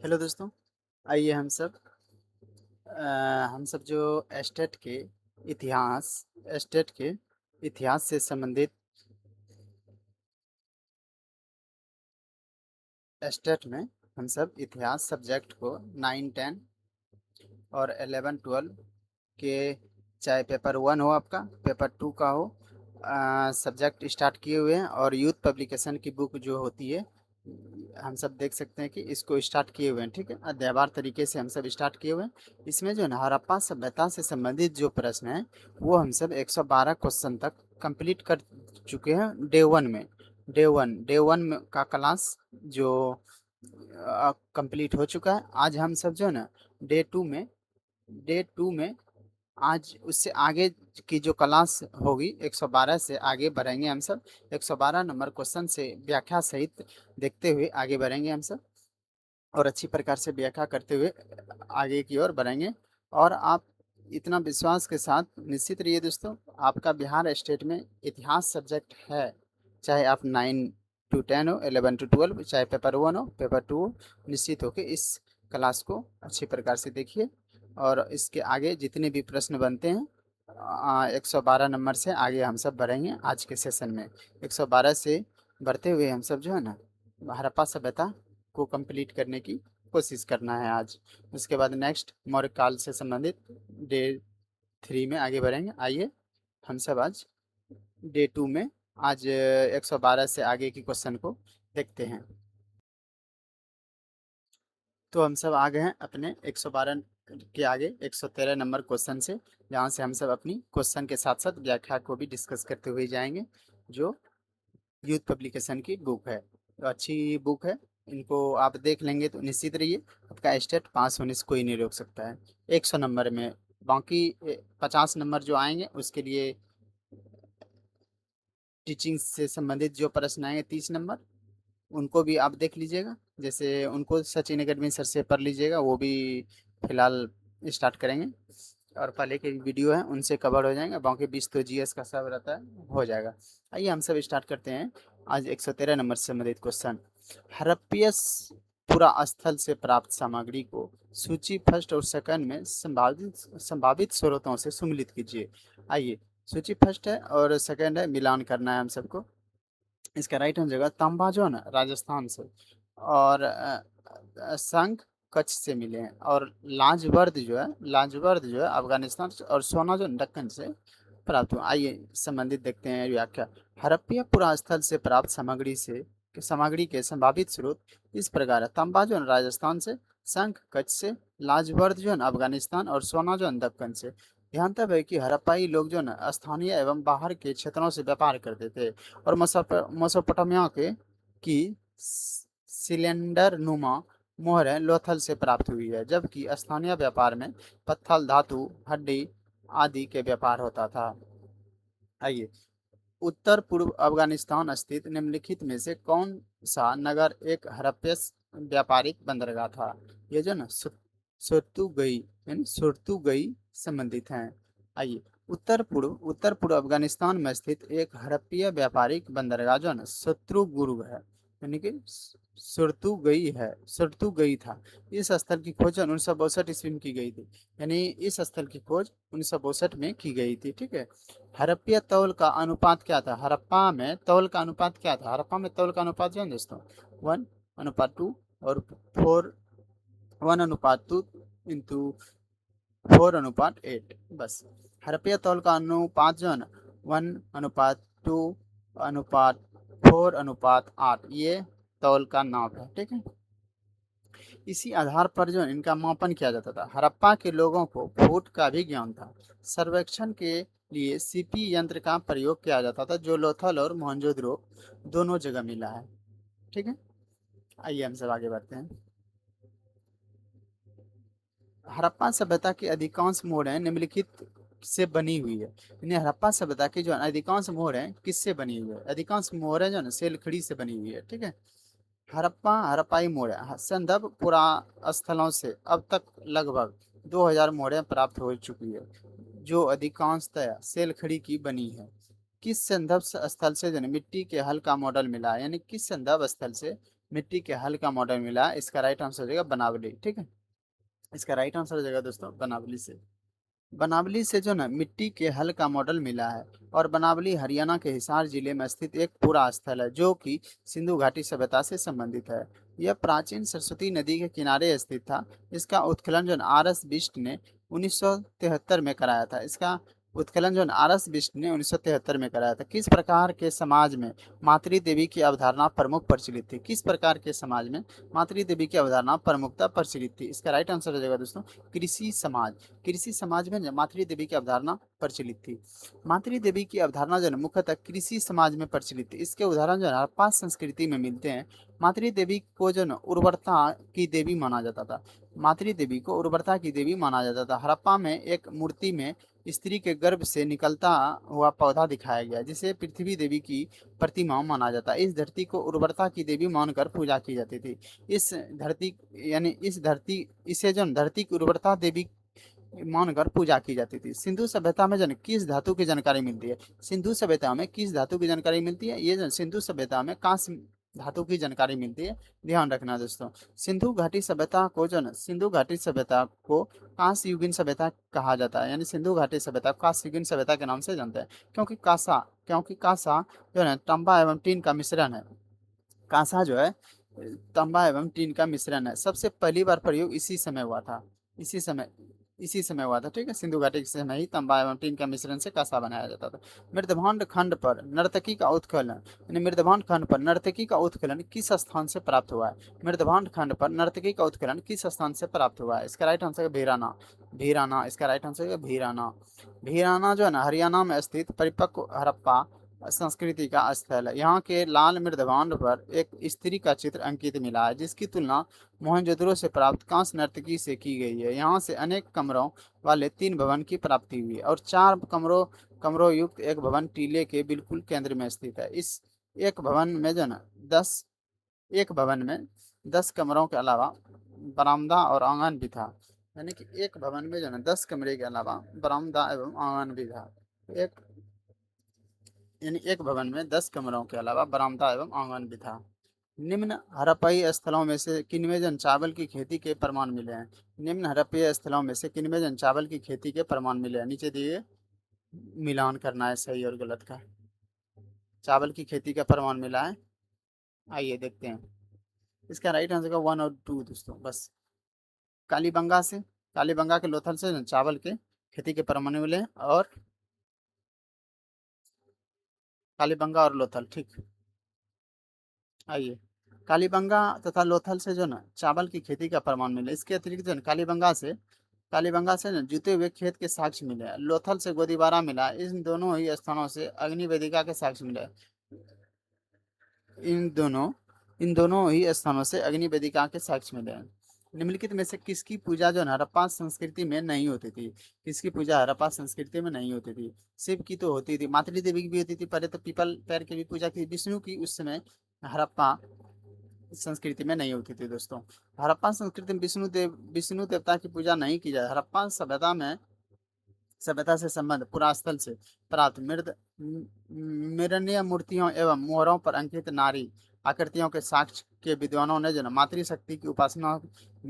Hello दोस्तों। आइए हम सब जो एस्टेट के इतिहास एस्टेट के इतिहास से संबंधित एस्टेट में हम सब इतिहास सब्जेक्ट को 9 10 और 11 12 के, चाहे पेपर 1 हो आपका, पेपर 2 का हो, सब्जेक्ट स्टार्ट किए हुए हैं। और यूथ पब्लिकेशन की बुक जो होती है, हम सब देख सकते हैं कि इसको स्टार्ट किए हुए हैं। ठीक है, अध्यायवार तरीके से हम सब स्टार्ट किए हुए हैं। इसमें जो है ना, हड़प्पा सभ्यता से संबंधित जो प्रश्न है वो हम सब 112 क्वेश्चन तक कंप्लीट कर चुके हैं डे वन का क्लास जो कंप्लीट हो चुका है। आज हम सब जो है ना, डे टू में आज उससे आगे की जो क्लास होगी 112 से आगे बढ़ेंगे हम सब। 112 नंबर क्वेश्चन से व्याख्या सहित देखते हुए आगे बढ़ेंगे हम सब, और अच्छी प्रकार से व्याख्या करते हुए आगे की ओर बढ़ेंगे। और आप इतना विश्वास के साथ निश्चित रहिए दोस्तों, आपका बिहार स्टेट में इतिहास सब्जेक्ट है, चाहे आप 9 to 10 हो, 11 to 12, चाहे पेपर 1 हो, पेपर 2 हो, निश्चित होकर इस क्लास को अच्छी प्रकार से देखिए। और इसके आगे जितने भी प्रश्न बनते हैं 112 नंबर से आगे हम सब बढ़ेंगे आज के सेशन में। 112 से बढ़ते हुए हम सब जो है ना, हड़प्पा सभ्यता को कंप्लीट करने की कोशिश करना है आज। उसके बाद नेक्स्ट मौर्य काल से संबंधित डे 3 में आगे बढ़ेंगे। आइए हम सब आज डे 2 में आज 112 से आगे की क्वेश्चन को देखते हैं। तो हम सब आ गए हैं अपने 112 के आगे 113 नंबर क्वेश्चन से, जहाँ से हम सब अपनी क्वेश्चन के साथ साथ व्याख्या को भी डिस्कस करते हुए जाएंगे। जो यूथ पब्लिकेशन की बुक है, तो अच्छी बुक है, इनको आप देख लेंगे तो निश्चित रहिए आपका स्टेट पास होने से कोई नहीं रोक सकता है 100 नंबर में। बाकी 50 नंबर जो आएंगे उसके लिए टीचिंग से संबंधित जो प्रश्न आएंगे 30 नंबर, उनको भी आप देख लीजिएगा। जैसे उनको सचिन अकेडमी सर से पढ़ लीजिएगा, वो भी फिलहाल स्टार्ट करेंगे। और पहले के वीडियो हैं उनसे कवर हो जाएंगे, बाकी 20 तो जीएस का सब रहता है, हो जाएगा। आइए हम सब स्टार्ट करते हैं आज 113 नंबर से संबंधित क्वेश्चन। हड़प्पीय पुरा स्थल से प्राप्त सामग्री को सूची फर्स्ट और सेकंड में संभावित संभावित स्रोतों से सुमिलित कीजिए। आइए, सूची फर्स्ट है और सेकंड है, मिलान करना है हम सबको। इसका राइट आंसर जगह तांबा जो है ना राजस्थान से, और शंख कच्छ से मिले हैं, और लाजवर्द जो है अफगानिस्तान से, और सोना जो दक्कन से प्राप्त हुआ। आइए संबंधित देखते हैं व्याख्या। हड़प्पीय पुरास्थल से प्राप्त सामग्री के संभावित स्रोत इस प्रकार है। तांबा जो है राजस्थान से, शंख कच्छ से, लाजवर्द जो है अफगानिस्तान, और सोना जो है दक्कन से। ध्यान तब है कि हड़प्पाई लोग जो है ना स्थानीय एवं बाहर के क्षेत्रों से व्यापार करते थे, और मेसोपोटामिया की सिलेंडर नुमा मोहरें लोथल से प्राप्त हुई है, जबकि स्थानीय व्यापार में पत्थर, धातु, हड्डी आदि के व्यापार होता था। आइए, उत्तर पूर्व अफगानिस्तान स्थित निम्नलिखित में से कौन सा नगर एक हड़प्पीय व्यापारिक बंदरगाह था? ये जो ना सुर्तुगई यानी सुर्तुगई संबंधित हैं। आइए, उत्तर पूर्व अफगानिस्तान में स्थित एक हड़प्पीय व्यापारिक बंदरगाह जो है ना शत्रुगुर्ग है, यानी कि सुर्तुगई था। इस स्थल की खोज 1962 ईस्वी में की गई थी, यानी इस स्थल की खोज 1962 में की गई थी। ठीक है। हड़प्पीय तौल का अनुपात क्या था? हड़प्पा में तौल का अनुपात क्या था? हड़प्पा में तौल का अनुपात जो है दोस्तों 1:2 और 1:2 इंटू 4:8, बस। हड़प्पीय तौल का अनुपात जो है ना 1:2:4:8, ये तौल का नाप है। ठीक है। इसी आधार पर जो इनका मापन किया जाता था। हड़प्पा के लोगों को फुट का भी ज्ञान था। सर्वेक्षण के लिए सीपी यंत्र का प्रयोग किया जाता था, जो लोथल और मोहनजोदड़ो दोनों जगह मिला है। ठीक है। आइए हम सब आगे बढ़ते हैं। हड़प्पा सभ्यता की अधिकांश मोहरें निम्नलिखित से बनी हुई है। यानी हड़प्पा सभ्यता की जो है अधिकांश मोहरें किससे बनी हुई है? अधिकांश मोहरें जो है सेलखड़ी से बनी हुई है। ठीक है। हड़प्पाई मोहरें संदर्भ पुरा स्थलों से अब तक लगभग 2000 मोहरें प्राप्त हो चुकी है, जो अधिकांशतः सेलखड़ी की बनी है। किस संदर्भ स्थल से जो है मिट्टी के हल का मॉडल मिला है? यानी किस संदर्भ स्थल से मिट्टी के हल का मॉडल मिला है, इसका राइट आंसर हो जाएगा बनावली। ठीक है, इसका राइट आंसर हो जाएगा दोस्तों बनावली से। बनावली से जो ना मिट्टी के हल का मॉडल मिला है। और बनावली हरियाणा के हिसार जिले में स्थित एक पुरा स्थल है जो कि सिंधु घाटी सभ्यता से संबंधित है। यह प्राचीन सरस्वती नदी के किनारे स्थित था। इसका उत्खनन जो आर एस बिष्ट ने 1973 में कराया था। इसका उत्खनन जो आर एस बिष्ट ने 1973 में कराया था। किस प्रकार के समाज में मातृ देवी की अवधारणा प्रमुख प्रचलित थी? किस प्रकार के समाज में मातृ देवी की अवधारणा प्रमुखता प्रचलित थी? इसका राइट आंसर हो जाएगा दोस्तों कृषि समाज। कृषि समाज में मातृ देवी की अवधारणा प्रचलित थी। मातृ देवी की अवधारणा जो है मुख्यतः कृषि समाज में प्रचलित थी। इसके उदाहरण जो है हड़प्पा संस्कृति में मिलते हैं। मातृ देवी को जो है उर्वरता की देवी माना जाता था। मातृ देवी को उर्वरता की देवी माना जाता था। हड़प्पा में एक मूर्ति में स्त्री के गर्भ से निकलता हुआ पौधा दिखाया गया जिसे पृथ्वी देवी की प्रतिमा माना जाता है। इस धरती को उर्वरता की देवी मानकर पूजा की जाती थी। इस धरती यानी इस धरती इसे जो धरती की उर्वरता देवी मानकर पूजा की जाती थी। सिंधु सभ्यता में जन किस धातु की जानकारी मिलती है? सिंधु सभ्यता में किस धातु की जानकारी मिलती है? ये जन सिंधु सभ्यता में कांस्य धातु की जानकारी मिलती है। ध्यान रखना दोस्तों। सिंधु घाटी सभ्यता को जो न सिंधु घाटी सभ्यता को कांस्य युगीन सभ्यता कहा जाता है। यानी सिंधु घाटी सभ्यता कांस्य युगीन सभ्यता के नाम से जानते हैं। क्योंकि कांसा जो है तांबा एवं टीन का मिश्रण है। कांसा जो है तांबा एवं टीन का मिश्रण है। सबसे पहली बार प्रयोग इसी समय इसी समय हुआ था। ठीक है, सिंधु घाटी के समय ही तांबा एवं टीन का मिश्रण से कांसा बनाया जाता था। मृदभांड खंड पर नर्तकी का उत्खनन यानी मृदभांड खंड पर नर्तकी का उत्खनन किस स्थान से प्राप्त हुआ है? मृदभांड खंड पर नर्तकी का उत्खनन किस स्थान से प्राप्त हुआ है? इसका राइट आंसर है भीराना। भीराना, इसका राइट आंसर है भीराना। भीराना जो है ना हरियाणा में स्थित परिपक्व हड़प्पा संस्कृति का स्थल है। यहाँ के लाल मृदभांड पर एक स्त्री का चित्र अंकित मिला है जिसकी तुलना मोहनजोदड़ो से प्राप्त कांस्य नर्तकी से की गई है। यहाँ से अनेक कमरों वाले 3 भवन की प्राप्ति हुई है और 4 कमरों युक्त एक भवन टीले के बिल्कुल केंद्र में स्थित है। इस एक भवन में जो ना 10 एक भवन में 10 कमरों के अलावा बरामदा और आंगन भी था। यानी कि एक भवन में जो ना 10 कमरे के अलावा बरामदा एवं आंगन भी था। एक यानी एक भवन में 10 कमरों के अलावा बरामदा एवं आंगन भी था। निम्न हड़प्पीय स्थलों में से किनमें जन चावल की खेती के प्रमाण मिले हैं? निम्न हड़प्पीय स्थलों में से किनमें जन चावल की खेती के प्रमाण मिले हैं? नीचे दिए मिलान करना है सही और गलत का। चावल की खेती का प्रमाण मिला है, आइए देखते हैं। इसका राइट आंसर का 1 और 2 दोस्तों बस। कालीबंगा से कालीबंगा के लोथल से चावल के खेती के प्रमाण मिले हैं और कालीबंगा और लोथल। ठीक, आइए कालीबंगा तथा लोथल से जो ना चावल की खेती का प्रमाण मिले। इसके अतिरिक्त जो कालीबंगा से ना जुते हुए खेत के साक्ष्य मिले हैं। लोथल से गोदीबारा मिला। इन दोनों ही स्थानों से अग्नि वेदिका के साक्ष्य मिले। इन दोनों इन दोनों ही स्थानों से अग्नि वेदिका के साक्ष्य मिले हैं। निम्नलिखित में से किसकी पूजा जो हड़प्पा संस्कृति में नहीं होती थी? किसकी पूजा हड़प्पा संस्कृति में नहीं होती थी? शिव की तो होती थी, मातृ देवी की भी होती थी। पहले तो पीपल पैर की भी पूजा की। विष्णु की उस समय हड़प्पा संस्कृति में नहीं होती थी दोस्तों। हड़प्पा संस्कृति में विष्णु देवता की पूजा नहीं की जाए। हड़प्पा सभ्यता से संबंध पुरास्थल से प्राप्त मृणीय मूर्तियों एवं मोहरों पर अंकित नारी आकृतियों के साक्ष्य के विद्वानों ने जो मातृशक्ति की उपासना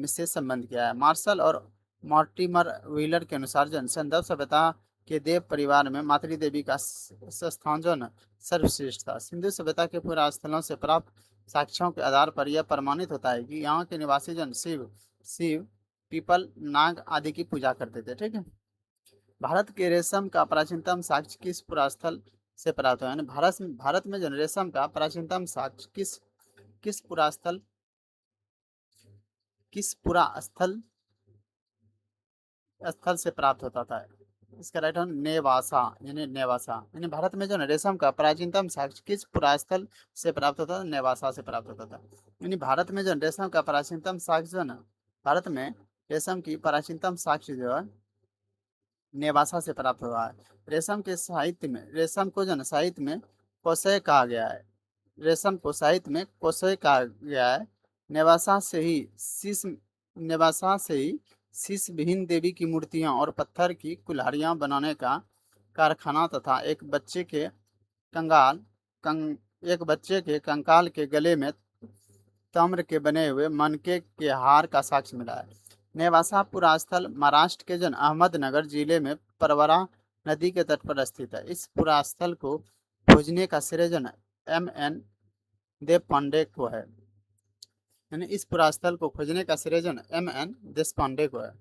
से संबंध किया है। मार्शल और मॉर्टिमर व्हीलर के अनुसार जो संदर्भ सभ्यता के देव परिवार में मातृ देवी का स्थान जो न सर्वश्रेष्ठ था। सिंधु सभ्यता के पुरास्थलों से प्राप्त साक्ष्यों के आधार पर यह प्रमाणित होता है कि यहाँ के निवासी जन शिव पीपल नाग आदि की पूजा करते थे। ठीक है, भारत के रेशम का प्राचीनतम साक्ष्य किस पुरास्थल से प्राप्त हुआ? यानी भारत में जो रेशम का प्राचीनतम साक्ष्य किस पुरास्थल किस पुरा स्थल स्थल से प्राप्त होता था? इसका राइट आंसर नेवासा यानी भारत में जो है रेशम का प्राचीनतम साक्ष्य किस पुरास्थल से प्राप्त होता था? नेवासा से प्राप्त होता था। यानी भारत में जो रेशम का प्राचीनतम साक्ष्य जो है ना भारत में रेशम की प्राचीनतम साक्ष्य जो है नेवासा से प्राप्त हुआ है। रेशम को जो है साहित्य में कोशय कहा गया है। रेशम को साहित्य में कोशय कहा गया है। नेवासा से ही शीश विहीन देवी की मूर्तियां और पत्थर की कुल्हाड़ियां बनाने का कारखाना तथा कंगाल एक बच्चे के कंकाल के गले में ताम्र के बने हुए मनके के हार का साक्ष्य मिला है। नेवासा पुरास्थल महाराष्ट्र के अहमदनगर जिले में परवरा नदी के तट पर स्थित है। इस पुरास्थल को खोजने का श्रेय M.N. देव पांडे को है। यानी इस पुरास्थल को खोजने का श्रेय M.N. देश पांडे को है।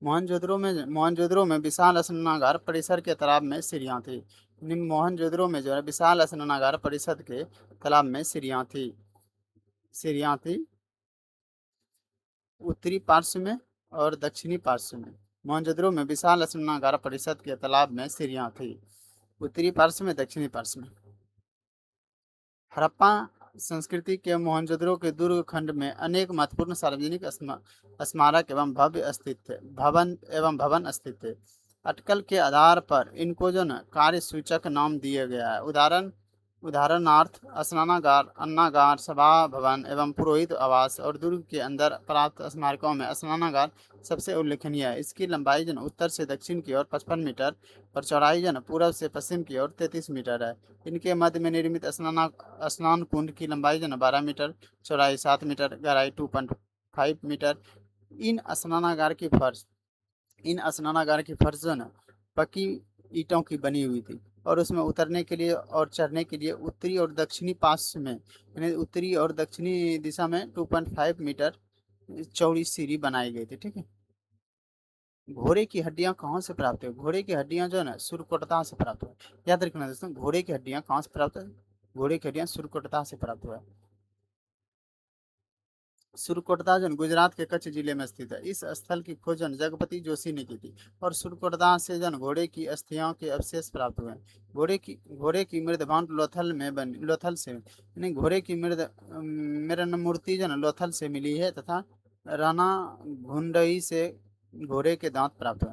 मोहनजोदड़ो में विशाल स्नानागार परिसर के तालाब में सीढ़ियाँ थी। मोहनजोदड़ो में जो है विशाल स्नानागार परिषद के तालाब में सीढ़ियाँ थी उत्तरी पार्श्व में और दक्षिणी पार्श्व में। मोहनजोदड़ो में विशाल स्नानागार परिषद के तालाब में सीढ़ियाँ थी उत्तरी पार्श्व में, दक्षिणी पार्श्व में। हड़प्पा संस्कृति के मोहनजोदड़ो के दुर्ग खंड में अनेक महत्वपूर्ण सार्वजनिक स्मारक एवं भवन स्थित थे। अटकल के आधार पर इनको कार्य सूचक नाम दिया गया है। उदाहरणार्थ स्नानागार, अन्नागार, सभा भवन एवं पुरोहित आवास और दुर्ग के अंदर प्राप्त स्मारकों में स्नानागार सबसे उल्लेखनीय है। इसकी लंबाई उत्तर से दक्षिण की ओर 55 मीटर और चौड़ाई पूर्व से पश्चिम की ओर 33 मीटर है। इनके मध्य में निर्मित स्नान कुंड की लंबाई 12 मीटर, चौड़ाई 7 मीटर, गहराई 2.5 मीटर। इन स्नानागार की फर्श पक्की ईंटों की बनी हुई थी और उसमें उतरने के लिए और चढ़ने के लिए उत्तरी और दक्षिणी पार्श्व में, यानी उत्तरी और दक्षिणी दिशा में 2.5 मीटर चौड़ी सीढ़ी बनाई गई थी। ठीक है। घोड़े की हड्डियां कहाँ से प्राप्त है? घोड़े की हड्डियां सुरकोटता से प्राप्त हुआ। याद रखना दोस्तों, घोड़े की हड्डियां कहाँ से प्राप्त है? घोड़े की हड्डियां सुरकोटता से प्राप्त हुआ है। सुरकोटदा गुजरात के कच्छ जिले में स्थित है। इस स्थल की खोज जगपति जोशी ने की थी और सुरकोटदा से घोड़े की अस्थियों के अवशेष प्राप्त हुए। घोड़े की मृदभांड लोथल से, यानी घोड़े की मृण मूर्ति लोथल से मिली है तथा राणा घुंडई से घोड़े के दांत प्राप्त हुए।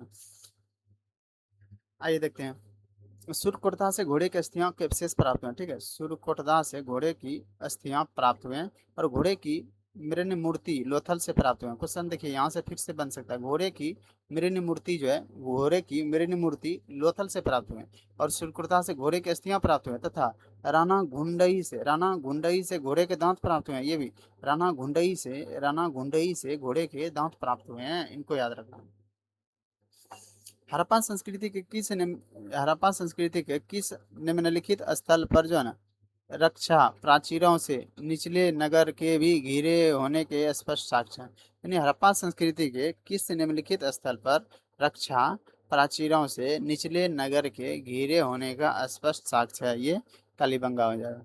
आइए देखते हैं। सुरकोटदा से घोड़े की अस्थियां के अवशेष प्राप्त हुए। ठीक है, सुरकोटदा से घोड़े की अस्थियां प्राप्त हुए और घोड़े की मृण मूर्ति लोथल से प्राप्त हुए। क्वेश्चन देखिए, यहाँ से फिर से बन सकता है। घोड़े की मृण मूर्ति लोथल से प्राप्त हुए और सुरकोटदा से घोड़े की अस्थियां प्राप्त हुए तथा राणा घुंडई से घोड़े के दांत प्राप्त हुए। ये भी राणा घुंडई से घोड़े के दांत प्राप्त हुए हैं, इनको याद रखना। हड़प्पा संस्कृति के किस निम्नलिखित स्थल पर रक्षा प्राचीरों से निचले नगर के भी घिरे होने के स्पष्ट साक्ष्य हैं। यानी हड़प्पा संस्कृति के किस निम्नलिखित स्थल पर रक्षा प्राचीरों से निचले नगर के घिरे होने का स्पष्ट साक्ष्य है? ये कालीबंगा हो जाएगा।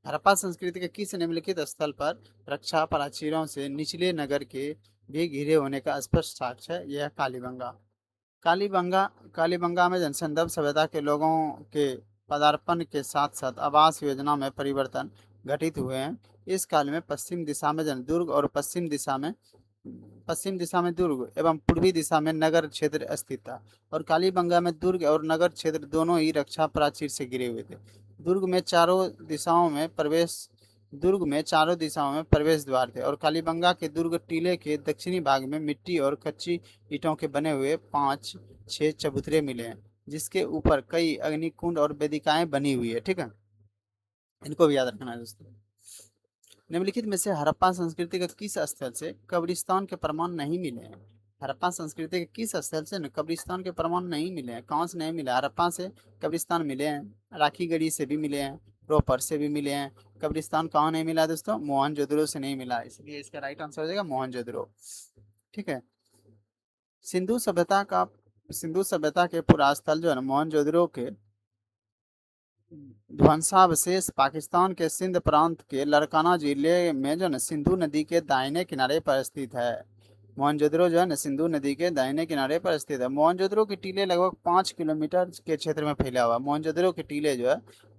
हड़प्पा संस्कृति के किस निम्नलिखित स्थल पर रक्षा प्राचीरों से निचले नगर के भी घिरे होने का स्पष्ट साक्ष्य है? यह कालीबंगा में जनसंदर्भ सभ्यता के लोगों के पदार्पण के साथ साथ आवास योजना में परिवर्तन घटित हुए हैं। इस काल में पश्चिम दिशा में दुर्ग और पश्चिम दिशा में दुर्ग एवं पूर्वी दिशा में नगर क्षेत्र स्थित था और कालीबंगा में दुर्ग और नगर क्षेत्र दोनों ही रक्षा प्राचीर से घिरे हुए थे। दुर्ग में चारों दिशाओं में प्रवेश द्वार थे और कालीबंगा के दुर्ग टीले के दक्षिणी भाग में मिट्टी और कच्ची ईंटों के बने हुए 5-6 चबूतरे मिले हैं, जिसके ऊपर कई अग्निकुंड और वेदिकाएं बनी हुई है। ठीक है, इनको भी याद रखना है दोस्तों। निम्नलिखित में से हड़प्पा संस्कृति के किस स्थल से कब्रिस्तान के प्रमाण नहीं मिले हैं? हड़प्पा संस्कृति के किस स्थल से कब्रिस्तान के प्रमाण नहीं मिले हैं? कौन से नहीं मिले? हड़प्पा से कब्रिस्तान मिले हैं, राखीगढ़ी से भी मिले हैं, रोपर से भी मिले हैं। कब्रिस्तान कहाँ नहीं मिला दोस्तों? मोहनजोदड़ो से नहीं मिला, इसलिए इसका राइट आंसर हो जाएगा मोहनजोदड़ो। ठीक है। सिंधु सभ्यता के पुरास्थल मोहनजोदड़ो के ध्वंसावशेष पाकिस्तान के सिंध प्रांत के लड़काना जिले में सिंधु नदी के दाहिने किनारे पर स्थित है। मोहनजोदड़ो सिंधु नदी के दाहिने किनारे पर स्थित है। मोहनजोदड़ो के टीले लगभग 5 किलोमीटर के क्षेत्र में फैला हुआ है। मोहनजोदड़ो के टीले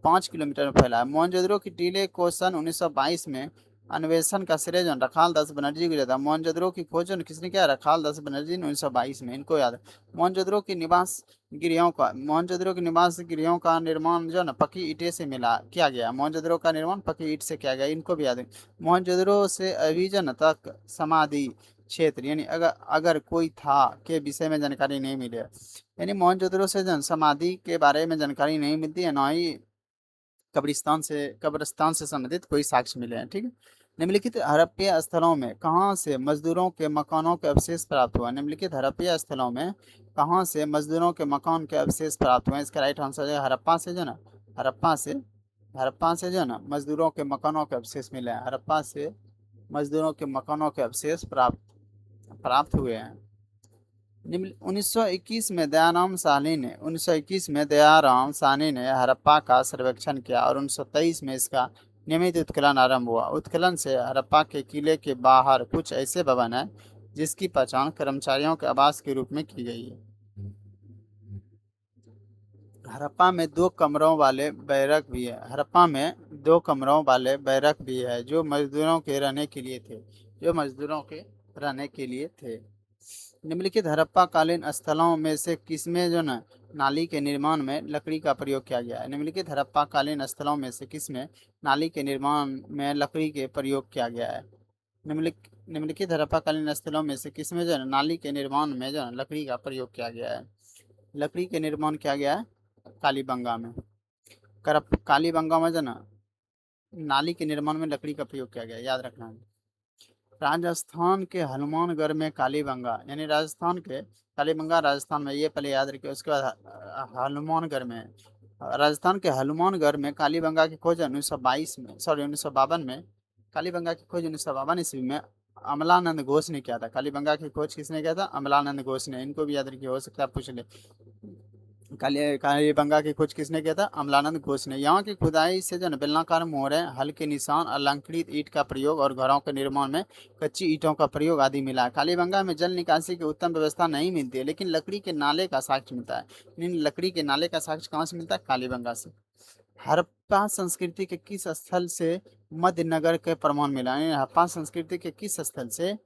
5 किलोमीटर में फैला है। मोहनजोदड़ो के टीले को सन 1922 में अन्वेषण का श्रेय रखाल दास बनर्जी को जाता है। मोहनजोदड़ो की खोज किसने किया? रखाल दास बनर्जी ने 1922 में। इनको याद है। मोहनजोदड़ो के निवास गृहों का निर्माण पक्की ईंटें से किया गया। मोहनजोदड़ो का निर्माण पक्की ईंट से किया गया, इनको भी याद है। मोहनजोदड़ो से अभिजन तक समाधि क्षेत्र, यानी अगर कोई था के विषय में जानकारी नहीं मिली है। यानी मोहनजोदड़ो से समाधि के बारे में जानकारी नहीं मिलती है, ना ही कब्रिस्तान से संबंधित कोई साक्ष्य मिले हैं। ठीक है। निम्नलिखित हड़प्पीय स्थलों में कहाँ से मजदूरों के मकानों के अवशेष प्राप्त हुआ? निम्नलिखित हड़प्पीय स्थलों में कहाँ से मजदूरों के मकान के अवशेष प्राप्त हुए? इसका राइट आंसर है हड़प्पा से, जो ना हड़प्पा से हड़प्पा से जो ना मजदूरों के मकानों के अवशेष मिले हैं। हड़प्पा से मजदूरों के मकानों के अवशेष प्राप्त प्राप्त हुए हैं। 1921 में दयाराम साहनी ने 1921 में दयाराम साहनी ने हड़प्पा का सर्वेक्षण किया और 1923 में इसका नियमित उत्खनन आरंभ हुआ। उत्खनन से हड़प्पा के किले के बाहर कुछ ऐसे भवन हैं जिसकी पहचान कर्मचारियों के आवास के रूप में की गई है। हड़प्पा में 2 कमरों वाले बैरक भी है। हड़प्पा में 2 कमरों वाले बैरक भी है जो मजदूरों के रहने के लिए थे। जो मजदूरों के रहने के लिए थे। निम्नलिखित हड़प्पा कालीन स्थलों में से किसमें जो न नाली के निर्माण में लकड़ी का प्रयोग किया गया है? निम्नलिखित हड़प्पा कालीन स्थलों में से किसमें नाली के निर्माण में लकड़ी के प्रयोग किया गया है? निम्नलिखित हड़प्पा कालीन स्थलों में से किसमें जो है नाली के निर्माण में जो है लकड़ी का प्रयोग किया गया है? लकड़ी के निर्माण किया गया है कालीबंगा में। कालीबंगा में जो ना नाली के निर्माण में लकड़ी का प्रयोग किया गया है, याद रखना है। राजस्थान के हनुमानगढ़ में कालीबंगा, यानी राजस्थान के कालीबंगा राजस्थान में, ये पहले याद रखिए। उसके बाद हनुमानगढ़ में, राजस्थान के हनुमानगढ़ में कालीबंगा की खोज 1952 में कालीबंगा की खोज 1952 ईस्वी में अमलानंद घोष ने किया था। कालीबंगा की खोज किसने किया था? अमलानंद घोष ने। इनको भी याद रखिए, हो सकता है पूछ ले। कालीबंगा की खोज किसने किया था? अमलानंद घोष ने। यहाँ की खुदाई से जो बेलनाकार मोहरें, हल्के निशान, अलंकृत ईंट का प्रयोग और घरों के निर्माण में कच्ची ईंटों का प्रयोग आदि मिला है। कालीबंगा में जल निकासी की उत्तम व्यवस्था नहीं मिलती है, लेकिन लकड़ी के नाले का साक्ष्य मिलता है। लकड़ी के नाले का साक्ष्य कहाँ से मिलता है? कालीबंगा से। हड़प्पा संस्कृति के किस स्थल से मध्यनगर के प्रमाण मिला है? हड़प्पा संस्कृति के किस स्थल से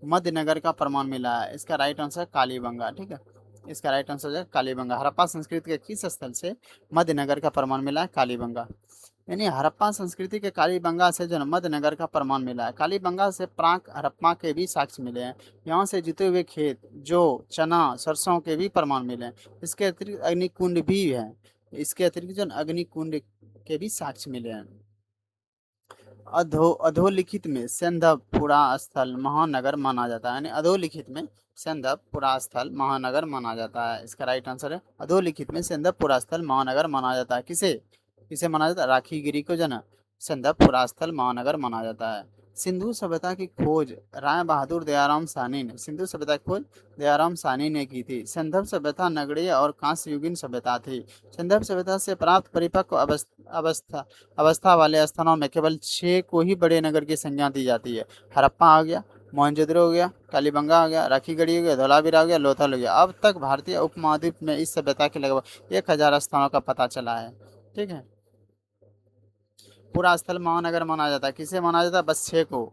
मध्यनगर का प्रमाण मिला है? इसका राइट आंसर कालीबंगा। ठीक है, इसका राइट आंसर है कालीबंगा। हड़प्पा संस्कृति के किस स्थल से मध्यनगर का प्रमाण मिला है? कालीबंगा। यानी हड़प्पा संस्कृति के कालीबंगा से जो मध्यनगर का प्रमाण मिला है। कालीबंगा से प्राक हड़प्पा के भी साक्ष्य मिले हैं। यहाँ से जुते हुए खेत, जो चना, सरसों के भी प्रमाण मिले हैं। इसके अतिरिक्त अग्निकुंड भी है। इसके अतिरिक्त जो अग्निकुंड के भी साक्ष्य मिले हैं। अधोलिखित में सेंधवपुरा स्थल महानगर माना जाता है। यानी अधोलिखित में सेंधवपुरा स्थल महानगर माना जाता है। इसका राइट आंसर है अधोलिखित में सेंधवपुरा स्थल महानगर माना जाता है। किसे किसे माना जाता है? राखीगिरी को जो ना सेंधवपुरा स्थल महानगर माना जाता है। सिंधु सभ्यता की खोज राय बहादुर दयाराम साहनी ने सिंधु सभ्यता की खोज दयाराम साहनी ने की थी। सिंधव सभ्यता नगरीय और कांस्य युगीन सभ्यता थी। सिंधव सभ्यता से प्राप्त परिपक्व अवस्था वाले स्थानों में केवल 6 को ही बड़े नगर की संज्ञा दी जाती है। हड़प्पा आ गया, मोहनजोदड़ो हो गया, कालीबंगा आ गया, राखीगढ़ी हो गया, धौलावीरा हो गया, लोथल हो गया। अब तक भारतीय उपमहाद्वीप में इस सभ्यता के लगभग 1000 स्थानों का पता चला है। ठीक है, पूरा स्थल महानगर माना जाता है। किसे माना जाता है? बस 6 को।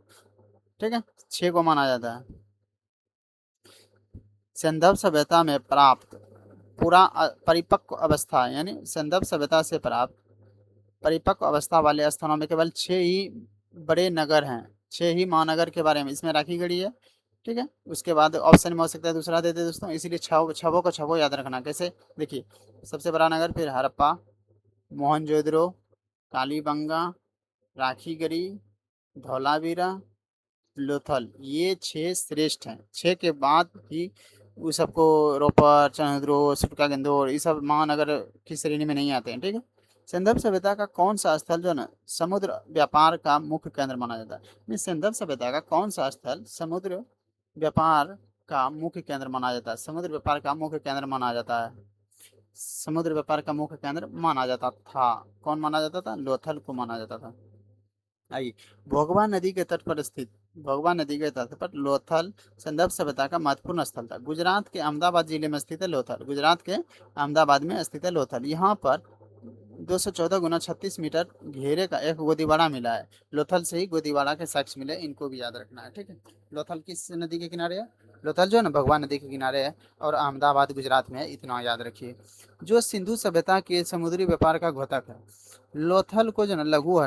ठीक है, 6 को माना जाता है। सिंधव सभ्यता में प्राप्त पूरा परिपक्व अवस्था, यानी सिंधव सभ्यता से प्राप्त परिपक्व अवस्था वाले स्थानों में केवल 6 ही बड़े नगर हैं। 6 ही महानगर के बारे में इसमें राखीगढ़ी है। ठीक है, उसके बाद ऑप्शन में हो सकता है दूसरा दे दे दोस्तों, इसीलिए छवो को छवो याद रखना। कैसे? देखिए, सबसे बड़ा नगर, फिर हड़प्पा, मोहनजोदड़ो, कालीबंगा, राखीगढ़ी, धौलावीरा, लोथल, ये 6 श्रेष्ठ हैं। 6 के बाद ही उस सबको रोपर, चंद्रो, सुटका, गेंदोर, ये सब महानगर की श्रेणी में नहीं आते हैं। ठीक है। सिंधव सभ्यता का कौन सा स्थल जो ना समुद्र व्यापार का मुख्य केंद्र माना जाता है? सिंधव सभ्यता का कौन सा स्थल समुद्र व्यापार का मुख्य केंद्र माना जाता है? समुद्र व्यापार का मुख्य केंद्र माना जाता है। समुद्र व्यापार का मुख्य केंद्र माना जाता था। कौन माना जाता था? लोथल को माना जाता था। आइए, भोगवा नदी के तट पर स्थित भोगवा नदी के तट पर लोथल संदर्भ सभ्यता का महत्वपूर्ण स्थल था। गुजरात के अहमदाबाद जिले में स्थित है लोथल। गुजरात के अहमदाबाद में स्थित है लोथल। यहाँ पर 214 गुना 36 मीटर घेरे का एक गोदीवाड़ा मिला है। लोथल से ही गोदीवाड़ा के साक्ष्य मिले, इनको भी याद रखना है। ठीक है, लोथल किस नदी के किनारे है? लोथल जो है ना भगवान नदी के किनारे है और अहमदाबाद गुजरात में है, इतना याद रखिए। जो सिंधु सभ्यता के समुद्री व्यापार का घोतक है। लोथल को जो ना लघु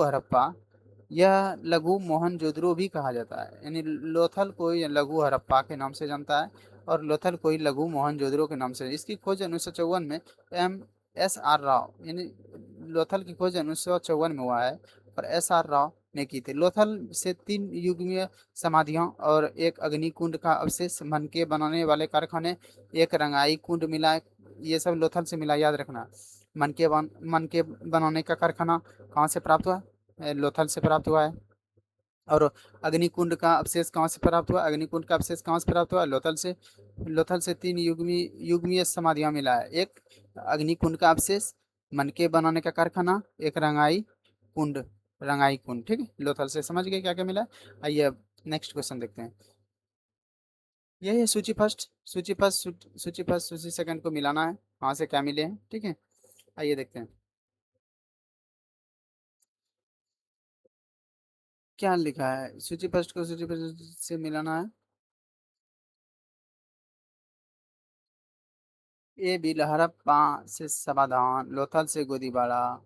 हड़प्पा यह लघु मोहनजोदड़ो भी कहा जाता है। यानी लोथल को ये लघु हड़प्पा के नाम से जानता है और लोथल को ही लघु मोहनजोदड़ो के नाम से। इसकी खोज 1954 में एम एस आर राव, यानी लोथल की खोज 1954 में हुआ है और एस आर राव ने की थी। लोथल से 3 युग्मीय समाधियां और एक अग्निकुंड का अवशेष, मनके बनाने वाले कारखाने, एक रंगाई कुंड मिला, ये सब लोथल से मिला, याद रखना। मनके बनाने का कारखाना कहाँ से प्राप्त हुआ? लोथल से प्राप्त हुआ है। और अग्निकुंड का अवशेष कहाँ से प्राप्त हुआ? अग्निकुंड का अवशेष कहाँ से प्राप्त हुआ? लोथल से। लोथल से 3 युग्मीय समाधियां मिला है, एक अग्निकुंड का अवशेष, मनके बनाने का कारखाना, एक रंगाई कुंड। ठीक है, लोथल से। समझ गए क्या क्या मिला? आइए अब नेक्स्ट क्वेश्चन देखते हैं। यही है सूची फर्स्ट सूची सेकंड को मिलाना है, वहां से क्या मिले हैं। ठीक है, आइए देखते हैं क्या लिखा है। सूची फर्स्ट को सूची फर्स्ट से मिलाना है। ए बी हड़प्पा से समाधान, लोथल से गोदीबाड़ा।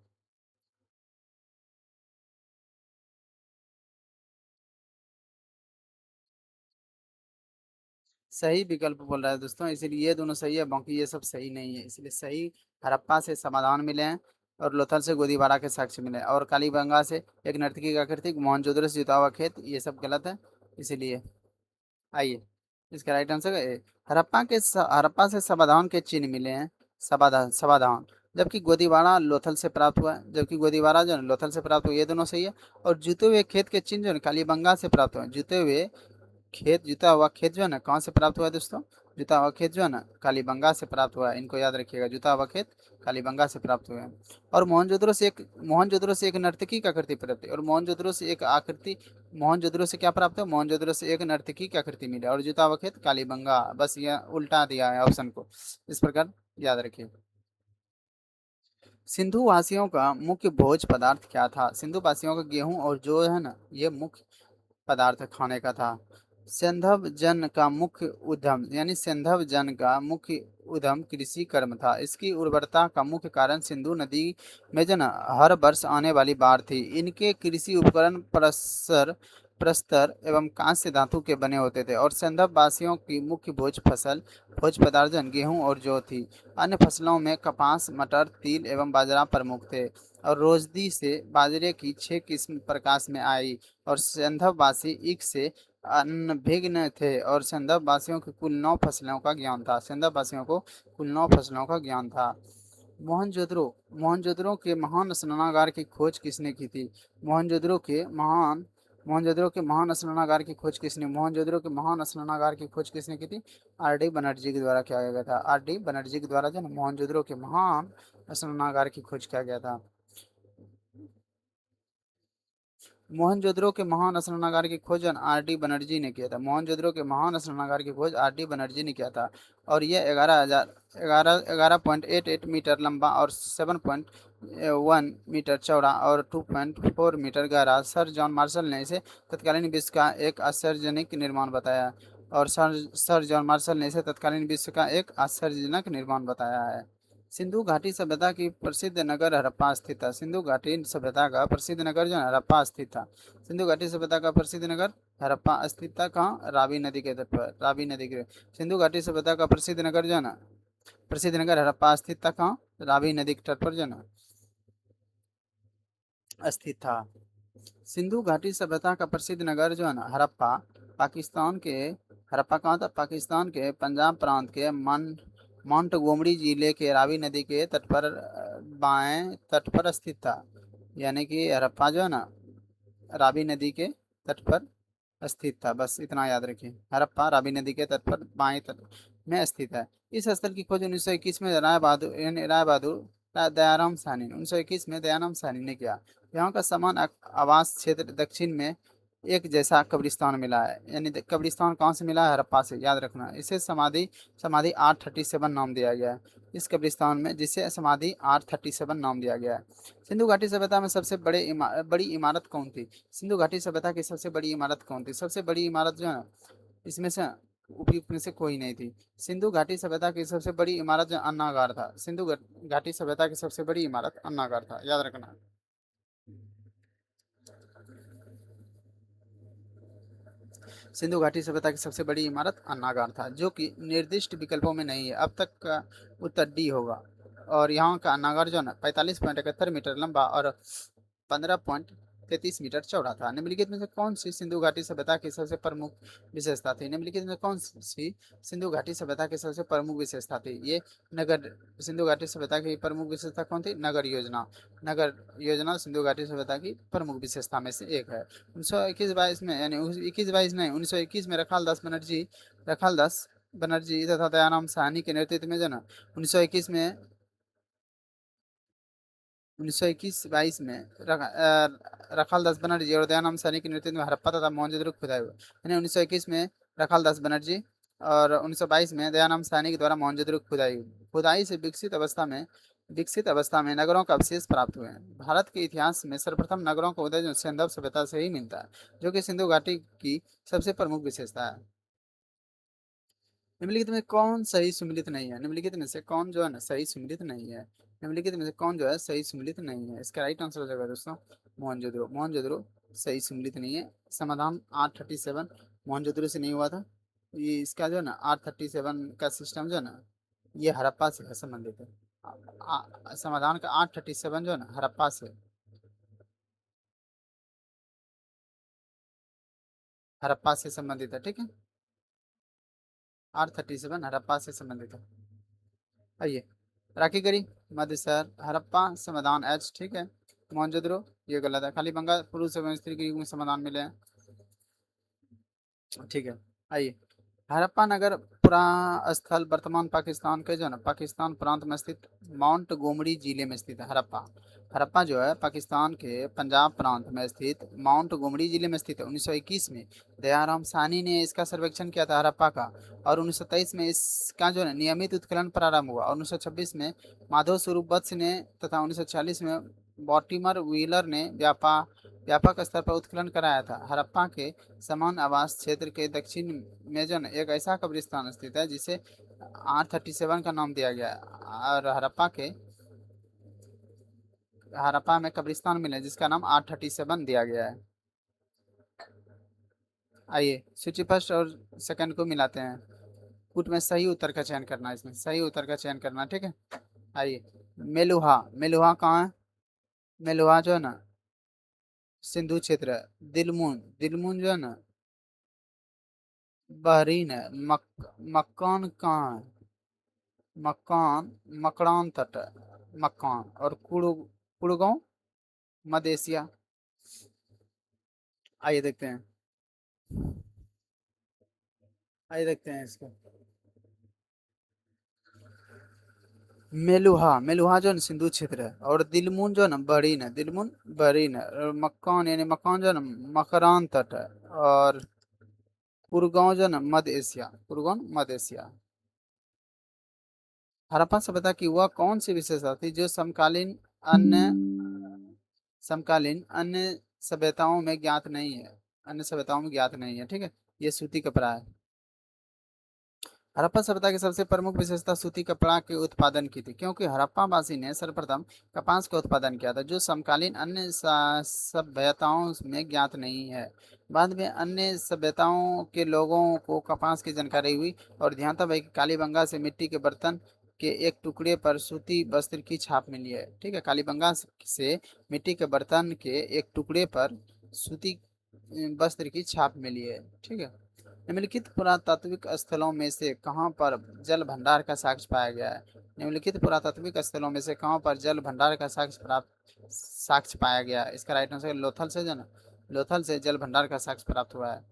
सही विकल्प बोल रहा है दोस्तों, इसीलिए ये दोनों सही है, बाकी ये सब सही नहीं है, इसलिए सही हड़प्पा से समाधान मिले हैं और लोथल से गोदीबाड़ा के साक्ष्य मिले हैं। और कालीबंगा से एक नर्तकी का आकृति, मोहनजोदड़ो से जुता हुआ खेत, ये सब गलत है, इसीलिए। आइए, इसका राइट आंसर है ए। हड़प्पा से समाधान के चिन्ह मिले हैं, समाधान, जबकि गोदीबाड़ा लोथल से प्राप्त हुआ है, जबकि गोदीबाड़ा जो है लोथल से प्राप्त हुआ, ये दोनों सही है। और जुते हुए खेत के चिन्ह जो है कालीबंगा से प्राप्त हुए हैं। जुता हुआ खेत जो है ना कहाँ से प्राप्त हुआ है दोस्तों? जुता हुआ खेत जो है ना कालीबंगा से प्राप्त हुआ है, इनको याद रखिएगा, जुता हुआ खेत कालीबंगा से प्राप्त हुए हैं। और मोहनजोदड़ो से एक नर्तकी की आकृति प्राप्त है, और मोहनजोदड़ो से क्या प्राप्त है? मोहनजोदड़ो से एक नर्तकी की आकृति मिली, और जुता हुआ खेत कालीबंगा, बस ये उल्टा दिया है ऑप्शन को, इस प्रकार याद रखिए। सिंधु वासियों का मुख्य भोज पदार्थ क्या था? सिंधु वासियों का गेहूं और जो है ना ये मुख्य पदार्थ खाने का था। सिंधव जन का मुख्य उद्यम कृषि कर्म था। इसकी उर्वरता का मुख्य कारण सिंधु नदी में जो न हर वर्ष आने वाली बाढ़ थी। इनके कृषि उपकरण प्रस्तर एवं कांस्य धातु के बने होते थे। और सिंधव वासियों की मुख्य भोज पदार्थ गेहूं और जौ थी। अन्य फसलों में कपास, मटर, तिल एवं बाजरा प्रमुख थे। और रोजदी से बाजरे की 6 किस्म प्रकाश में आई। और सिंधव वासी ईख से अनभिज्ञ थे। और सिंधव वासियों को कुल 9 फसलों का ज्ञान था। सिंधव वासियों को कुल 9 फसलों का ज्ञान था। मोहनजोदड़ो मोहनजोदड़ो के महान स्नानागार की खोज किसने की थी? मोहनजोदड़ो के महान मोहनजोदड़ो के महान स्नानागार की खोज किसने मोहनजोदड़ो के महान स्नानागार की खोज किसने की थी? आर डी बनर्जी के द्वारा किया गया था। आर डी बनर्जी के द्वारा जो है ना मोहनजोदड़ो के महान स्नानागार की खोज किया गया था। मोहनजोदड़ो के महान स्नानागार की खोज आर डी बनर्जी ने किया था। मोहनजोदड़ो के महान स्नानागार की खोज आर डी बनर्जी ने किया था। और यह 11.88 मीटर लंबा और 7.1 मीटर चौड़ा और 2.4 मीटर गहरा, सर जॉन मार्शल ने इसे तत्कालीन विश्व का एक आश्चर्यजनक निर्माण बताया। और सर जॉन मार्शल ने इसे तत्कालीन विश्व का एक आश्चर्यजनक निर्माण बताया है। सिंधु घाटी सभ्यता की प्रसिद्ध नगर हड़प्पा स्थित था। सिंधु घाटी सभ्यता का प्रसिद्ध नगर जो है हड़प्पा स्थित था। सिंधु घाटी सभ्यता का प्रसिद्ध नगर हड़प्पा स्थित था, कहाँ? रावी नदी के तट पर, रावी नदी के। सिंधु घाटी सभ्यता का प्रसिद्ध नगर जो है ना प्रसिद्ध नगर हड़प्पा स्थित था, कहाँ? रावी नदी के तट पर जो है ना स्थित था। सिंधु घाटी सभ्यता का प्रसिद्ध नगर जो है ना पाकिस्तान के हड़प्पा कहाँ था? पाकिस्तान के पंजाब प्रांत के माउंटगोमरी जिले के रावी नदी के तट पर बाएं तट पर स्थित था। यानी कि हड़प्पा जो है ना रावी नदी के तट पर स्थित था, बस इतना याद रखिए। हड़प्पा रावी नदी के तट पर बाएं तट में स्थित है। इस स्थल की खोज 1921 में दयाराम साहनी ने 1921 में दयाराम साहनी ने किया। यहाँ का समान आवास क्षेत्र दक्षिण में एक जैसा कब्रिस्तान मिला है। यानी कब्रिस्तान कहाँ से मिला है? हड़प्पा से, याद रखना। इसे समाधि समाधि 837 नाम दिया गया है इस कब्रिस्तान में, जिसे समाधि 837 नाम दिया गया है। सिंधु घाटी सभ्यता में सबसे बड़ी इमारत कौन थी? सिंधु घाटी सभ्यता की सबसे बड़ी इमारत कौन थी? सबसे बड़ी इमारत जो है इसमें से उपयुक्त में से कोई नहीं थी। सिंधु घाटी सभ्यता की सबसे बड़ी इमारत जो अन्नागार था। घाटी सभ्यता की सबसे बड़ी इमारत अन्नागार था, याद रखना। सिंधु घाटी सभ्यता की सबसे बड़ी इमारत अन्नागार था, जो कि निर्दिष्ट विकल्पों में नहीं है। अब तक का उत्तर डी होगा। और यहाँ का नगर जो है ना 45.71 मीटर लंबा और 15.33 मीटर चौड़ा था। निम्नलिखित में से कौन सी सिंधु घाटी सभ्यता की सबसे प्रमुख विशेषता थी? निम्नलिखित में कौन सी सिंधु घाटी सभ्यता की सबसे प्रमुख विशेषता थी? ये नगर सिंधु घाटी सभ्यता की प्रमुख विशेषता कौन थी? नगर योजना। नगर योजना सिंधु घाटी सभ्यता की प्रमुख विशेषता में से एक है। 1921-22 में, यानी 21-22 नहीं, 1921 में रखाल दास बनर्जी तथा दयाराम साहनी के नेतृत्व में जो ना 1921 में 1921-22 में रखाल दास बनर्जी और दयानंद साहनी के नेतृत्व में हड़प्पा तथा मोहनजोदड़ो खुदाई हुआ। यानी 1921 में रखाल दास बनर्जी और 1922 में दयानंद साहनी के द्वारा मोहनजोदड़ो खुदाई हुई। खुदाई से विकसित अवस्था में नगरों का अवशेष प्राप्त हुए हैं। भारत के इतिहास में सर्वप्रथम नगरों का उदय जो सिंधु सभ्यता से ही मिलता है, जो कि सिंधु घाटी की सबसे प्रमुख विशेषता है। निम्नलिखित में कौन सही सुमिलित नहीं है? निम्नलिखित में से कौन जो है ना सही सुमिलित नहीं है? निम्नलिखित में से कौन जो है सही सुमिलित नहीं है? इसका राइट आंसर हो जाएगा दोस्तों मोहनजोदड़ो। मोहनजोदड़ो सही सुमिलित नहीं है। समाधान R37 मोहनजोदड़ो से नहीं हुआ था। ये इसका जो है ना R37 का सिस्टम जो है ना ये हड़प्पा से है संबंधित है। समाधान का R37 जो है ना हड़प्पा से संबंधित है। ठीक है, R37 हड़प्पा से संबंधित है। आइए, राखी गरी मध्य शहर हड़प्पा समाधान एच। ठीक है, मोहनजोदड़ो ये गलत है। खाली बंगा पुरुष एवं स्त्री के युग में समाधान मिले हैं। ठीक है, आइए, हड़प्पा नगर पुरा स्थल वर्तमान पाकिस्तान के जो है ना पाकिस्तान प्रांत में स्थित माउंट गोमरी जिले में स्थित है। हड़प्पा हड़प्पा जो है पाकिस्तान के पंजाब प्रांत में स्थित माउंट गोमरी जिले में स्थित है। 1921 में दयाराम साहनी ने इसका सर्वेक्षण किया था हड़प्पा का, और 1923 में इसका जो है नियमित उत्खनन प्रारंभ हुआ। और 1926 में माधव स्वरूप वत्स ने तथा 1940 में बॉटिमर व्हीलर ने व्यापक स्तर पर उत्खनन कराया था। हड़प्पा के समान आवास क्षेत्र के दक्षिण में जो है एक ऐसा कब्रिस्तान स्थित है जिसे R37 का नाम दिया गया है। और हड़प्पा में कब्रिस्तान मिले जिसका नाम R37 दिया गया है। आइए, सूची फर्स्ट और सेकंड को मिलाते हैं। कुट में सही उत्तर का चयन करना है, इसमें सही उत्तर का चयन करना है। ठीक है, आइए, मेलुहा मेलुहा कहाँ है? मेलुहा जो है ना सिंधु क्षेत्र है। दिलमुन दिलमुन जो है ना बहरीन है। मक्कान कहाँ है? मकान मकरान तट है। मकान और कुड़गांव मध्य एशिया। आइए देखते हैं, इसको। मेलुहा जो है ना सिंधु क्षेत्र है, और दिलमुन जो है ना बहरीन है, और मक्कान यानी मकान जो है ना मकरान तट है, और कुड़गांव जो है ना मध्य एशिया। हड़प्पा सभ्यता की वह कौन सी विशेषता थी जो अन्य समकालीन सभ्यताओं में ज्ञात नहीं है? अन्य सभ्यताओं में ज्ञात नहीं है। ठीक है, ये सूती कपड़ा है। हड़प्पा सभ्यता की सबसे प्रमुख विशेषता सूती कपड़ा के उत्पादन की थी, क्योंकि हड़प्पा वासी ने सर्वप्रथम कपास का उत्पादन किया था, जो समकालीन अन्य सभ्यताओं में ज्ञात नहीं है। बाद में अन्य सभ्यताओं के लोगों को कपास की जानकारी हुई और ध्यान तब है कि कालीबंगा से मिट्टी के बर्तन के एक टुकड़े पर सूती वस्त्र की छाप मिली है। ठीक है, कालीबंगा से मिट्टी के बर्तन के एक टुकड़े पर सूती वस्त्र की छाप मिली है। ठीक है, निम्नलिखित पुरातात्विक स्थलों में से कहाँ पर जल भंडार का साक्ष्य पाया गया है? निम्नलिखित पुरातात्विक स्थलों में से कहाँ पर जल भंडार का साक्ष्य पाया गया है? इसका राइट आंसर लोथल से, जो ना लोथल से जल भंडार का साक्ष्य प्राप्त हुआ है।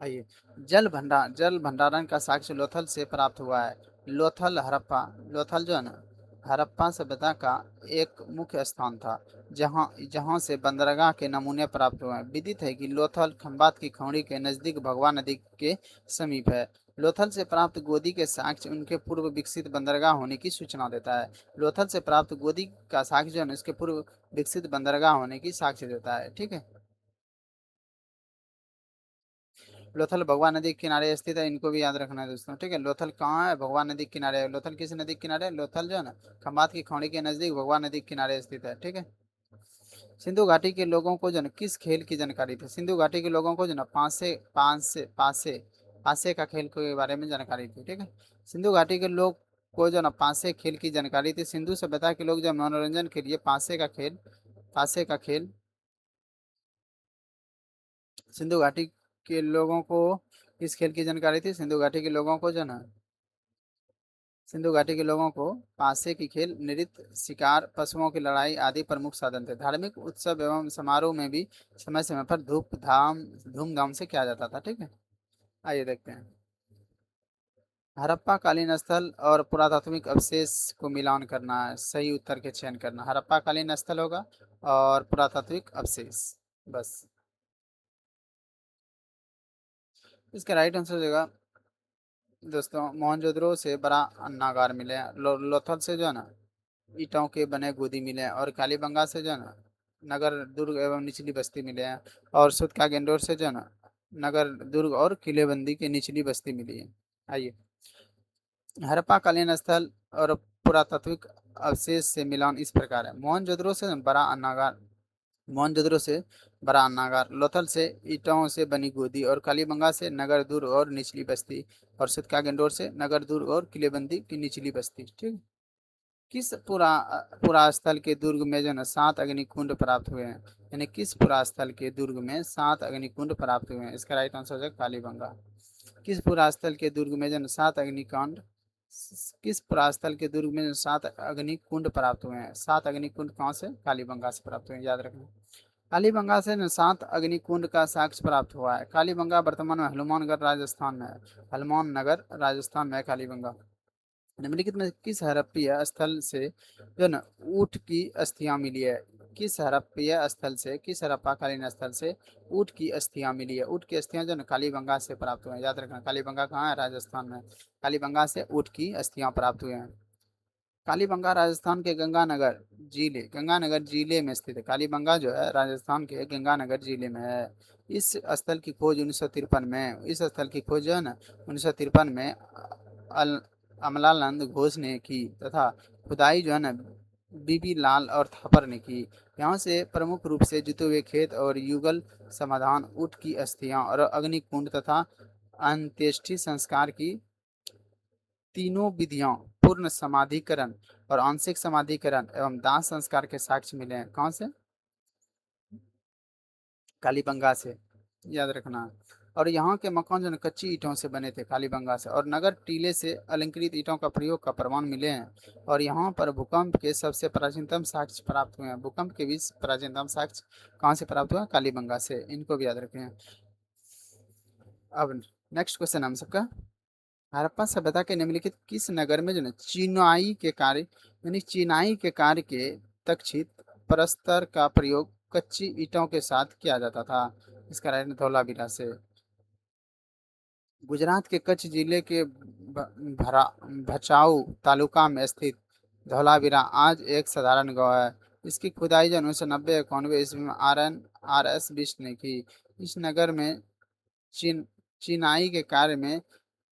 आइए, जल भंडारण का साक्ष्य लोथल से प्राप्त हुआ है। लोथल जो है ना हड़प्पा सभ्यता का एक मुख्य स्थान था, जहाँ जहाँ से बंदरगाह के नमूने प्राप्त हुए हैं। विदित है कि लोथल खंबात की खौड़ी के नजदीक भगवा नदी के समीप है। लोथल से प्राप्त गोदी के साक्ष्य उनके पूर्व विकसित बंदरगाह होने की सूचना देता है। लोथल से प्राप्त गोदी का साक्ष्य जो है इसके पूर्व विकसित बंदरगाह होने की साक्ष्य देता है। ठीक है, लोथल भगवा नदी के किनारे स्थित है, इनको भी याद रखना है दोस्तों। ठीक है, लोथल कहाँ है? भगवा नदी के किनारे है। लोथल किस नदी के किनारे है? लोथल जो है ना खंबात की खौड़ी के नजदीक भगवा नदी के किनारे स्थित है। ठीक है, सिंधु घाटी के लोगों को जो ना किस खेल की जानकारी थी? सिंधु घाटी के लोगों को जो ना पासे का खेल के बारे में जानकारी थी। ठीक है, सिंधु घाटी के लोग को जो ना पासे खेल की जानकारी थी। सिंधु सभ्यता के लोग जब मनोरंजन के लिए पासे का खेल सिंधु घाटी के लोगों को किस खेल की जानकारी थी? सिंधु घाटी के लोगों को जो ना सिंधु घाटी के लोगों को पासे की खेल, नृत्य, शिकार, पशुओं की लड़ाई आदि प्रमुख साधन थे। धार्मिक उत्सव एवं समारोह में भी समय समय पर धूमधाम से किया जाता था। ठीक है, आइए देखते हैं। हड़प्पा कालीन स्थल और पुरातात्विक अवशेष को मिलान करना है, सही उत्तर के चयन करना। हड़प्पा कालीन स्थल होगा और पुरातात्विक अवशेष, बस। इसका राइट आंसर हो जाएगा दोस्तों, मोहनजोदड़ो से बड़ा अन्नागार मिले हैं। लोथल से जो है ना ईंटों के बने गोदी मिले हैं। और कालीबंगा से जो है ना नगर दुर्ग एवं निचली बस्ती मिले हैं। और सुतका गेंडोर से जो है ना नगर दुर्ग और किलेबंदी की निचली बस्ती मिली है। आइए, हड़प्पा कालीन स्थल और पुरातात्विक अवशेष से मिलान इस प्रकार है। मोहनजोदड़ो से बड़ा अन्नागार, लोथल से ईंटों से बनी गोदी, और कालीबंगा से नगर दुर्ग और निचली बस्ती, और सितका गेंडोर से नगर दुर्ग और किलेबंदी की निचली बस्ती। ठीक। किस पुरा स्थल के दुर्ग में जो है ना 7 अग्निकुंड प्राप्त हुए हैं? यानी किस पुरा स्थल के दुर्ग में 7 अग्निकुंड प्राप्त हुए हैं? इसका राइट आंसर हो जाएगा कालीबंगा। किस पुरा स्थल के दुर्ग में जो है ना 7 अग्निकांड किस पुरा स्थल के दुर्ग में 7 अग्निकुंड प्राप्त हुए हैं? 7 अग्निकुंड कहाँ से? कालीबंगा से प्राप्त हुए हैं, याद रखना। कालीबंगा से न 7 अग्निकुंड का साक्ष्य प्राप्त हुआ है। कालीबंगा वर्तमान में हनुमानगढ़ राजस्थान में है। हनुमान नगर राजस्थान में है कालीबंगा। निम्नलिखित में किस हड़प्पीय स्थल से जो है ना ऊँट की अस्थियां मिली है? किस हड़प्पाकालीन स्थल से ऊँट की अस्थियां मिली है? ऊँट की अस्थियां जो है ना कालीबंगा से प्राप्त हुए हैं, याद रखना। कालीबंगा कहाँ है? राजस्थान में। कालीबंगा से ऊँट की अस्थियां प्राप्त हुए हैं। कालीबंगा राजस्थान के गंगानगर जिले में स्थित है। कालीबंगा जो है राजस्थान के गंगानगर जिले में है। इस स्थल की खोज 1953 में इस स्थल की खोज जो है ना 1953 में अमलानंद घोष ने की, तथा खुदाई जो है ना बीबी लाल और थापर ने की। यहाँ से प्रमुख रूप से जुते हुए खेत और युगल समाधान, ऊँट की अस्थियां और अग्निकुंड तथा अंत्येष्टि संस्कार की तीनों विधियां, पूर्ण समाधिकरण और आंशिक समाधिकरण एवं दाह संस्कार के साक्ष्य मिले हैं। कौन से? कालीबंगा से, याद रखना। और यहाँ के मकान जो है कच्ची ईंटों से बने थे कालीबंगा से, और नगर टीले से अलंकृत ईंटों का प्रयोग का प्रमाण मिले हैं। और यहाँ पर भूकंप के सबसे प्राचीनतम साक्ष्य प्राप्त हुए हैं। भूकंप के भी प्राचीनतम साक्ष्य कहाँ से प्राप्त हुआ? कालीबंगा से। इनको भी याद रखें। अब नेक्स्ट क्वेश्चन हम सबका, हड़प्पा सभ्यता के निम्नलिखित किस नगर में जो है चिनाई के कार्य के तक्षित प्रस्तर का प्रयोग कच्ची ईंटों के साथ किया जाता था? इसका राइट धौलावीरा से। गुजरात के कच्छ जिले के भरा भचाऊ तालुका में स्थित धौलावीरा आज एक साधारण गांव है। इसकी खुदाई जो 1990-91 ईस्वी में RS बिष्ट ने की। इस नगर में चीन चिनाई के कार्य में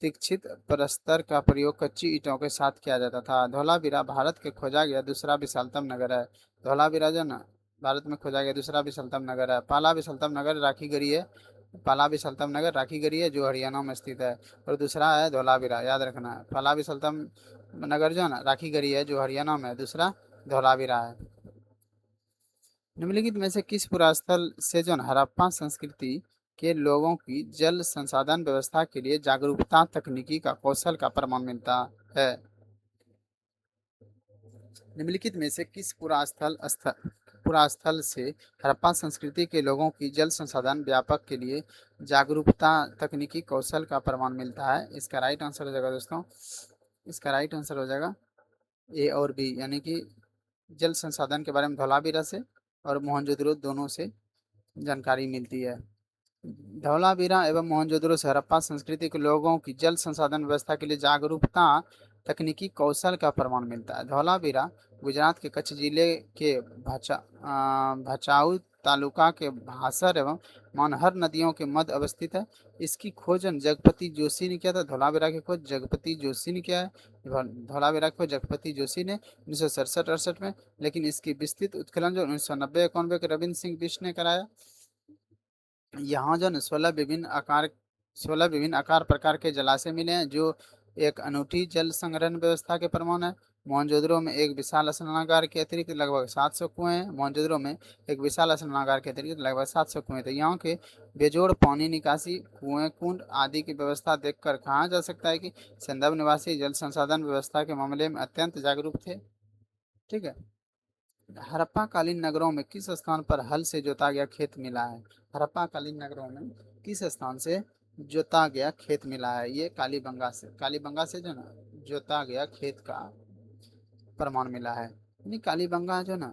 दीक्षित प्रस्तर का प्रयोग कच्ची ईंटों के साथ किया जाता था। धौलावीरा भारत के खोजा गया दूसरा विशालतम नगर है। धौलावीरा जो ना भारत में खोजा गया दूसरा विशालतम नगर है। पहला विशालतम नगर राखी गढ़ी है जो हरियाणा में स्थित है। और दूसरा है धौलावीरा, याद रखना है। पहला विशालतम नगर जो है ना राखी गढ़ी है जो हरियाणा में है। दूसरा धौलावीरा है। निम्नलिखित में से किस पुरास्थल से जो है हड़प्पा संस्कृति के लोगों की जल संसाधन व्यवस्था के लिए जागरूकता, तकनीकी का कौशल का प्रमाण मिलता है? निम्नलिखित में से किस पुरास्थल से हड़प्पा संस्कृति के लोगों की जल संसाधन व्यापक के लिए जागरूकता, तकनीकी कौशल का प्रमाण मिलता है? इसका राइट आंसर हो जाएगा दोस्तों, इसका राइट आंसर हो जाएगा ए और बी, यानी कि जल संसाधन के बारे में धौलावीरा से और मोहनजोदड़ो दोनों से जानकारी मिलती है। धौलावीरा एवं मोहनजोदड़ो से हड़प्पा संस्कृति के लोगों की जल संसाधन व्यवस्था के लिए जागरूकता, तकनीकी कौशल का प्रमाण मिलता है। धौलावीरा गुजरात के कच्छ जिले के भचाऊ तालुका के भासर एवं मानहर नदियों के मध्य अवस्थित है। इसकी खोज जगपति जोशी ने किया था। धौलावीरा की खोज जगपति जोशी ने किया है। धौलावीरा की खोज जगपति जोशी ने 1967-68 में। लेकिन इसकी विस्तृत उत्खनन जो 1990-91 के रविंद्र सिंह बिष्ट ने कराया। यहाँ जो है 16 विभिन्न आकार प्रकार के जलाशय मिले हैं, जो एक अनूठी जल संग्रहण व्यवस्था के प्रमाण है। मोहनजोदड़ो में एक विशाल स्नानागार के अतिरिक्त लगभग 700 कुएं हैं। मोहनजोदड़ो में एक विशाल स्नानागार के अतिरिक्त लगभग 700 कुएं थे। यहाँ के बेजोड़ पानी निकासी, कुएं, कुंड आदि की व्यवस्था देखकर कहा जा सकता है कि संदर्भ निवासी जल संसाधन व्यवस्था के मामले में अत्यंत जागरूक थे। ठीक है। हड़प्पा कालीन नगरों में किस स्थान पर हल से जोता गया खेत मिला है? हड़प्पा कालीन नगरों में किस स्थान से जोता गया खेत मिला है? ये कालीबंगा से जो ना जोता गया खेत का प्रमाण मिला है। यानी कालीबंगा जो ना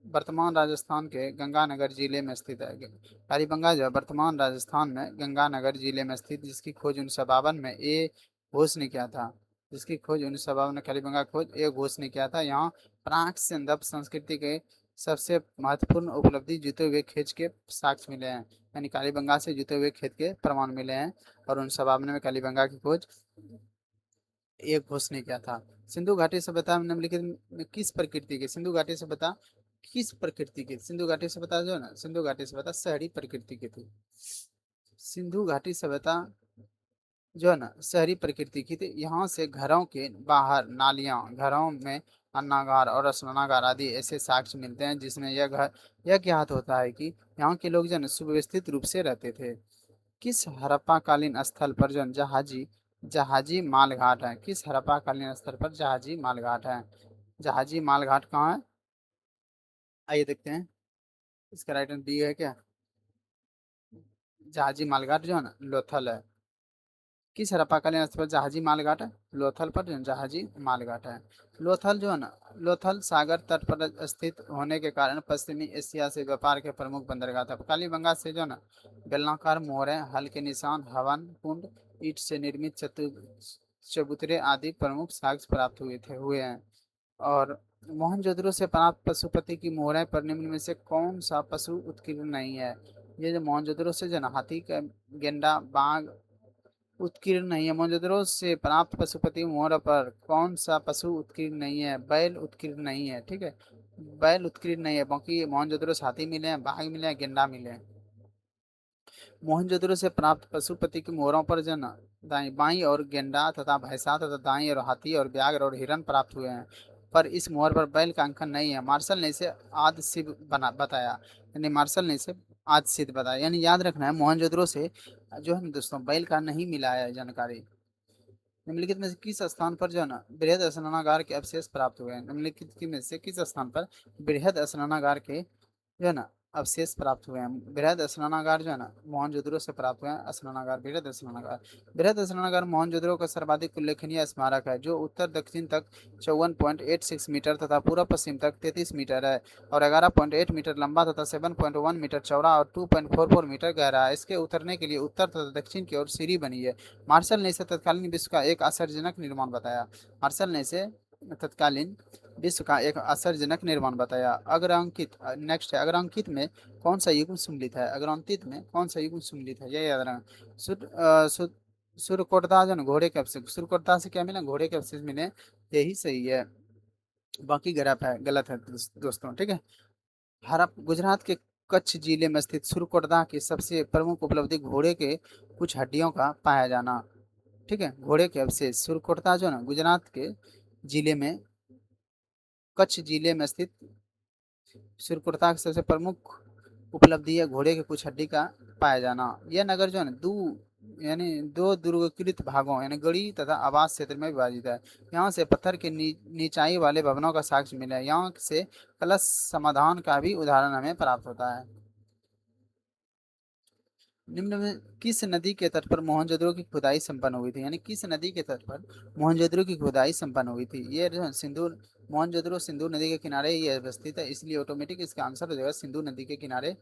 वर्तमान राजस्थान के गंगानगर जिले में स्थित है। कालीबंगा जो है वर्तमान राजस्थान में गंगानगर जिले में स्थित, जिसकी खोज 1952 में ए घोष ने किया था। जिसकी खोज 1952 में कालीबंगा खोज ए घोष ने किया था। यहाँ प्राक सिंधप संस्कृति के सबसे महत्वपूर्ण उपलब्धि जुते हुए खेत के साक्ष्य मिले हैं। यानी कालीबंगा से जुते हुए खेत के प्रमाण मिले हैं और 1952 में कालीबंगा की खोज ए घोष ने किया था। सिंधु घाटी सभ्यता में निम्नलिखित में किस प्रकृति की सिंधु घाटी सभ्यता किस प्रकृति की सिंधु घाटी सभ्यता जो है ना सिंधु घाटी सभ्यता शहरी प्रकृति की थी। सिंधु घाटी सभ्यता जो है ना शहरी प्रकृति की थी। यहाँ से घरों के बाहर नालियां, घरों में अन्नागार और स्नानागार आदि ऐसे साक्ष्य मिलते हैं जिसमें यह ज्ञात होता है कि यहाँ के लोग जो है ना सुव्यवस्थित रूप से रहते थे। किस हड़प्पा कालीन स्थल पर जो है जहाजी जहाजी मालघाट है? किस हड़प्पा कालीन स्थल पर जहाजी मालघाट है? जहाजी मालघाट कहाँ है? आइए देखते हैं। इसका राइट आंसर बी है क्या? जहाजी मालघाट जो है ना लोथल है। किस हड़प्पा स्थल पर जहाजी मालघाट है? लोथल पर जो जहाजी मालघाट है। लोथल जो है ना लोथल सागर तट पर स्थित होने के कारण पश्चिमी एशिया से व्यापार के प्रमुख बंदरगाह था। कालीबंगा से जो है ना बेलनाकार मोहरें, हल के निशान, हवन कुंड, ईंट से निर्मित चबूतरे आदि प्रमुख साक्ष्य प्राप्त हुए हैं। और मोहनजोदड़ो से प्राप्त पशुपति की मोहरें पर निम्न में से कौन सा पशु उत्कीर्ण नहीं है? ये जो मोहनजोदड़ो से जो ना हाथी का गेंडा, बाघ उत्कीर्ण नहीं है। मोहनजोदड़ो से प्राप्त पशुपति मोहर पर कौन सा पशु उत्कीर्ण नहीं है? बैल उत्कीर्ण नहीं है। ठीक है, बैल उत्कीर्ण नहीं है। बाकी मोहनजोदड़ो से हाथी मिले हैं, बाघ मिले हैं, गेंडा मिले हैं। मोहनजोदड़ो से प्राप्त पशुपति की मोहरों पर जन दाई बाई और गेंडा तथा भैंसा तथा दाई और हाथी और व्याघ्र और हिरण प्राप्त हुए हैं, पर इस मोहर पर बैल का अंकन नहीं है। मार्शल ने इसे आद सिद्ध बना बताया। यानी मार्शल ने इसे आज सिद्ध बताया। यानी याद रखना है मोहनजोदड़ो से जो है ना दोस्तों बैल का नहीं मिला है जानकारी। निम्नलिखित में से किस स्थान पर जो है ना बृहद स्नानागार के अवशेष प्राप्त हुए हैं? निम्नलिखित में से किस स्थान पर बृहद स्नानागार के जो है ना अवशेष प्राप्त हुए हैं? बृहद स्नानागार जो है ना मोहनजोदड़ो से प्राप्त हुए हैं। स्नानागार, बृहद स्नानागार मोहनजोदड़ो का सर्वाधिक उल्लेखनीय स्मारक है, जो उत्तर दक्षिण तक 54.86 मीटर तथा पूर्व पश्चिम तक 33 मीटर है और 11.8 मीटर लंबा तथा 7.1 मीटर चौड़ा और 2.44 मीटर गहरा है। इसके उतरने के लिए उत्तर तथा दक्षिण की ओर सीढ़ी बनी है। मार्शल ने इसे तत्कालीन विश्व का एक आश्चर्यजनक निर्माण बताया। मार्शल ने इसे तत्कालीन विश्व का एक आश्चर्यजनक निर्माण बताया। अग्रांकित नेक्स्ट है, अग्रांकित में कौन सा युग्म सम्मिलित है? अग्रांकित में कौन सा युग्म सम्मिलित है? ये याद रखना। सुरकोटदा जो घोड़े के अवशेष, सुरकोटदा से क्या मिला? घोड़े के अवशेष मिले, यही सही है। बाकी गलत है दोस्तों। ठीक है। हड़प गुजरात के कच्छ जिले में स्थित सुरकोटदा की सबसे प्रमुख उपलब्धि घोड़े के कुछ हड्डियों का पाया जाना। ठीक है, घोड़े के अवशेष सुरकोटदा जो ना गुजरात के जिले में कच्छ जिले में स्थित सुरकुर्ता की सबसे प्रमुख उपलब्धि है घोड़े के कुछ हड्डी का पाया जाना। यह नगर जो है ना दो दुर्गीकृत भागों यानी गढ़ी तथा आवास क्षेत्र में विभाजित है। यहाँ से पत्थर के नीचाई वाले भवनों का साक्ष्य मिला है। यहाँ से कलश समाधान का भी उदाहरण हमें प्राप्त होता है। निम्न में किस नदी के तट पर मोहनजोदड़ो की खुदाई संपन्न हुई थी? यानी किस नदी के तट पर मोहनजोदड़ो की खुदाई संपन्न हुई थी? ये जो है सिंधु मोहनजोदड़ो सिंधु नदी के किनारे ही अवस्थित है, इसलिए ऑटोमेटिक इसका आंसर हो जाएगा सिंधु नदी के किनारे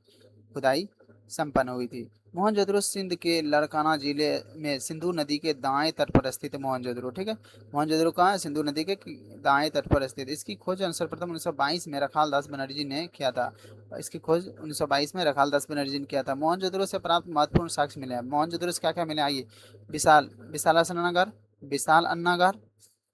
खुदाई संपन्न हुई थी। मोहनजोदड़ो सिंध के लड़काना जिले में सिंधु नदी के दाएं तट पर स्थित है मोहनजोदड़ो। ठीक है, मोहनजोदड़ो कहाँ है? सिंधु नदी के दाएं तट पर स्थित। इसकी खोज सर्वप्रथम 1922 में रखाल दास बनर्जी ने किया था। इसकी खोज 1922 में रखाल दास बनर्जी ने किया था। मोहनजोदड़ो से प्राप्त महत्वपूर्ण साक्ष्य मिले हैं। मोहनजोदड़ो से क्या क्या मिले? आइए, विशाल स्नानागार, विशाल अन्नागार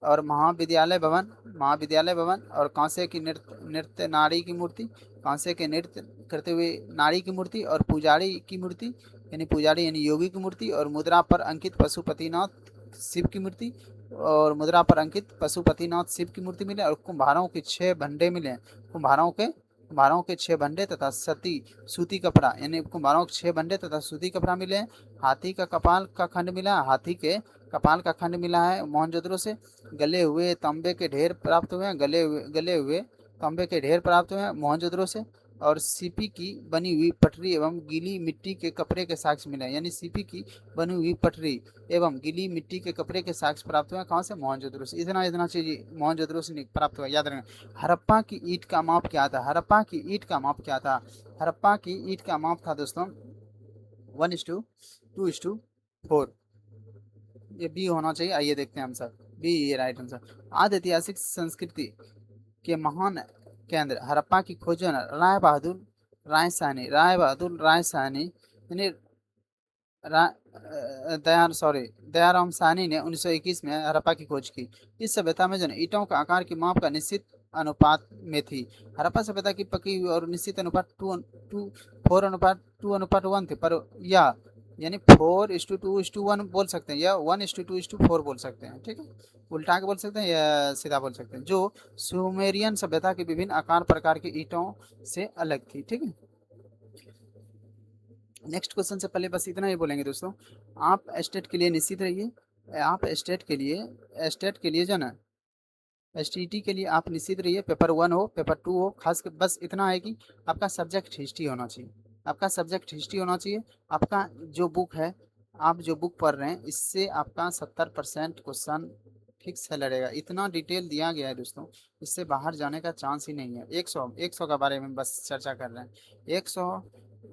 और महाविद्यालय भवन और कांसे की नृत्य नारी की मूर्ति, कांसे के नृत्य करते हुए नारी की मूर्ति और पुजारी की मूर्ति यानी पुजारी यानी योगी की मूर्ति और मुद्रा पर अंकित पशुपतिनाथ शिव की मूर्ति, और मुद्रा पर अंकित पशुपतिनाथ शिव की मूर्ति मिले, और कुम्हारों के 6 भंडे मिले, कुम्हारों के 6 भंडे तथा सूती कपड़ा, यानी कुम्हारों के 6 भंडे तथा सूती कपड़ा मिले हैं। हाथी का कपाल का खंड मिला, हाथी के कपाल का खंड मिला है मोहनजोदड़ो से। गले हुए तांबे के ढेर प्राप्त हुए हैं, गले हुए तांबे के ढेर प्राप्त हुए हैं मोहनजोदड़ो से। और सीपी की बनी हुई पटरी एवं गीली मिट्टी के कपड़े के साक्ष्य मिले हैं, यानी सीपी की बनी हुई पटरी एवं गीली मिट्टी के कपड़े के साक्ष्य प्राप्त हुए कहाँ से? मोहनजोदड़ो से। इतना इतना चीज मोहनजोदड़ो से प्राप्त हुआ, याद रखना। हड़प्पा की ईंट का माप क्या था? हड़प्पा की ईंट का माप क्या था? हड़प्पा की ईंट का माप था दोस्तों 1:2:4। ये बी होना चाहिए। आइए देखते हैं हम सब, बी ये राइट आंसर। आदि ऐतिहासिक संस्कृति के महान केंद्र हड़प्पा की खोज राय बहादुर राय साहनी यानी दयाराम साहनी ने 1921 में हड़प्पा की खोज की। इस सभ्यता में जो ईंटों का आकार की माप का निश्चित अनुपात में थी। हड़प्पा सभ्यता की पकी हुई और निश्चित अनुपात 4:2:1 थे, पर या यानी 4:2:1 बोल सकते हैं, या 1:2:4 बोल सकते हैं। ठीक है, उल्टा के बोल सकते हैं या सीधा बोल सकते हैं, जो सुमेरियन सभ्यता के विभिन्न आकार प्रकार के ईंटों से अलग थी। ठीक है, नेक्स्ट क्वेश्चन से पहले बस इतना ही बोलेंगे दोस्तों, आप स्टेट के लिए निश्चित रहिए। आप स्टेट के लिए जो ना एसटीटी के लिए आप निश्चित रहिए, पेपर 1 हो पेपर 2 हो, खास कर बस इतना है कि आपका सब्जेक्ट हिस्ट्री होना चाहिए। आपका सब्जेक्ट हिस्ट्री होना चाहिए। आपका जो बुक है, आप जो बुक पढ़ रहे हैं, इससे आपका 70% क्वेश्चन फिक्स है लड़ेगा। इतना डिटेल दिया गया है दोस्तों, इससे बाहर जाने का चांस ही नहीं है। 100 का बारे में बस चर्चा कर रहे हैं।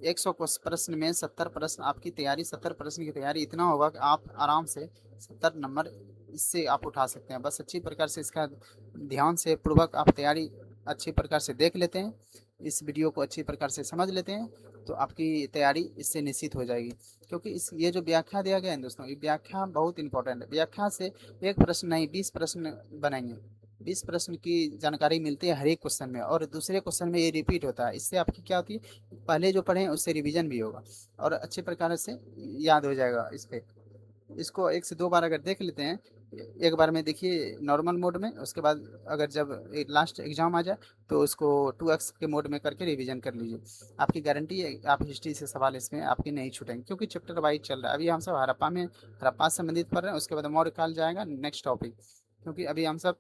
100 प्रश्न में 70 प्रश्न आपकी तैयारी, 70 प्रश्न की तैयारी इतना होगा कि आप आराम से 70 नंबर इससे आप उठा सकते हैं। बस अच्छी प्रकार से इसका ध्यान से पूर्वक आप तैयारी अच्छी प्रकार से देख लेते हैं, इस वीडियो को अच्छी प्रकार से समझ लेते हैं, तो आपकी तैयारी इससे निश्चित हो जाएगी। क्योंकि ये जो व्याख्या दिया गया है दोस्तों, ये व्याख्या बहुत इंपॉर्टेंट है। व्याख्या से एक प्रश्न नहीं 20 प्रश्न बनेंगे। 20 प्रश्न की जानकारी मिलती है हर एक क्वेश्चन में, और दूसरे क्वेश्चन में ये रिपीट होता है। इससे आपकी क्या होती है, पहले जो पढ़े हैं उससे रिवीजन भी होगा और अच्छे प्रकार से याद हो जाएगा। इसको 1 से 2 बार अगर देख लेते हैं, एक बार में देखिए नॉर्मल मोड में, उसके बाद अगर जब लास्ट एग्जाम आ जाए तो उसको 2x के मोड में करके रिवीजन कर लीजिए। आपकी गारंटी है आप हिस्ट्री से सवाल इसमें आपके नहीं छूटेंगे, क्योंकि चैप्टर वाइज चल रहा है। अभी हम सब हड़प्पा से संबंधित पढ़ रहे हैं, उसके बाद मौर्य काल जाएगा नेक्स्ट टॉपिक। क्योंकि अभी हम सब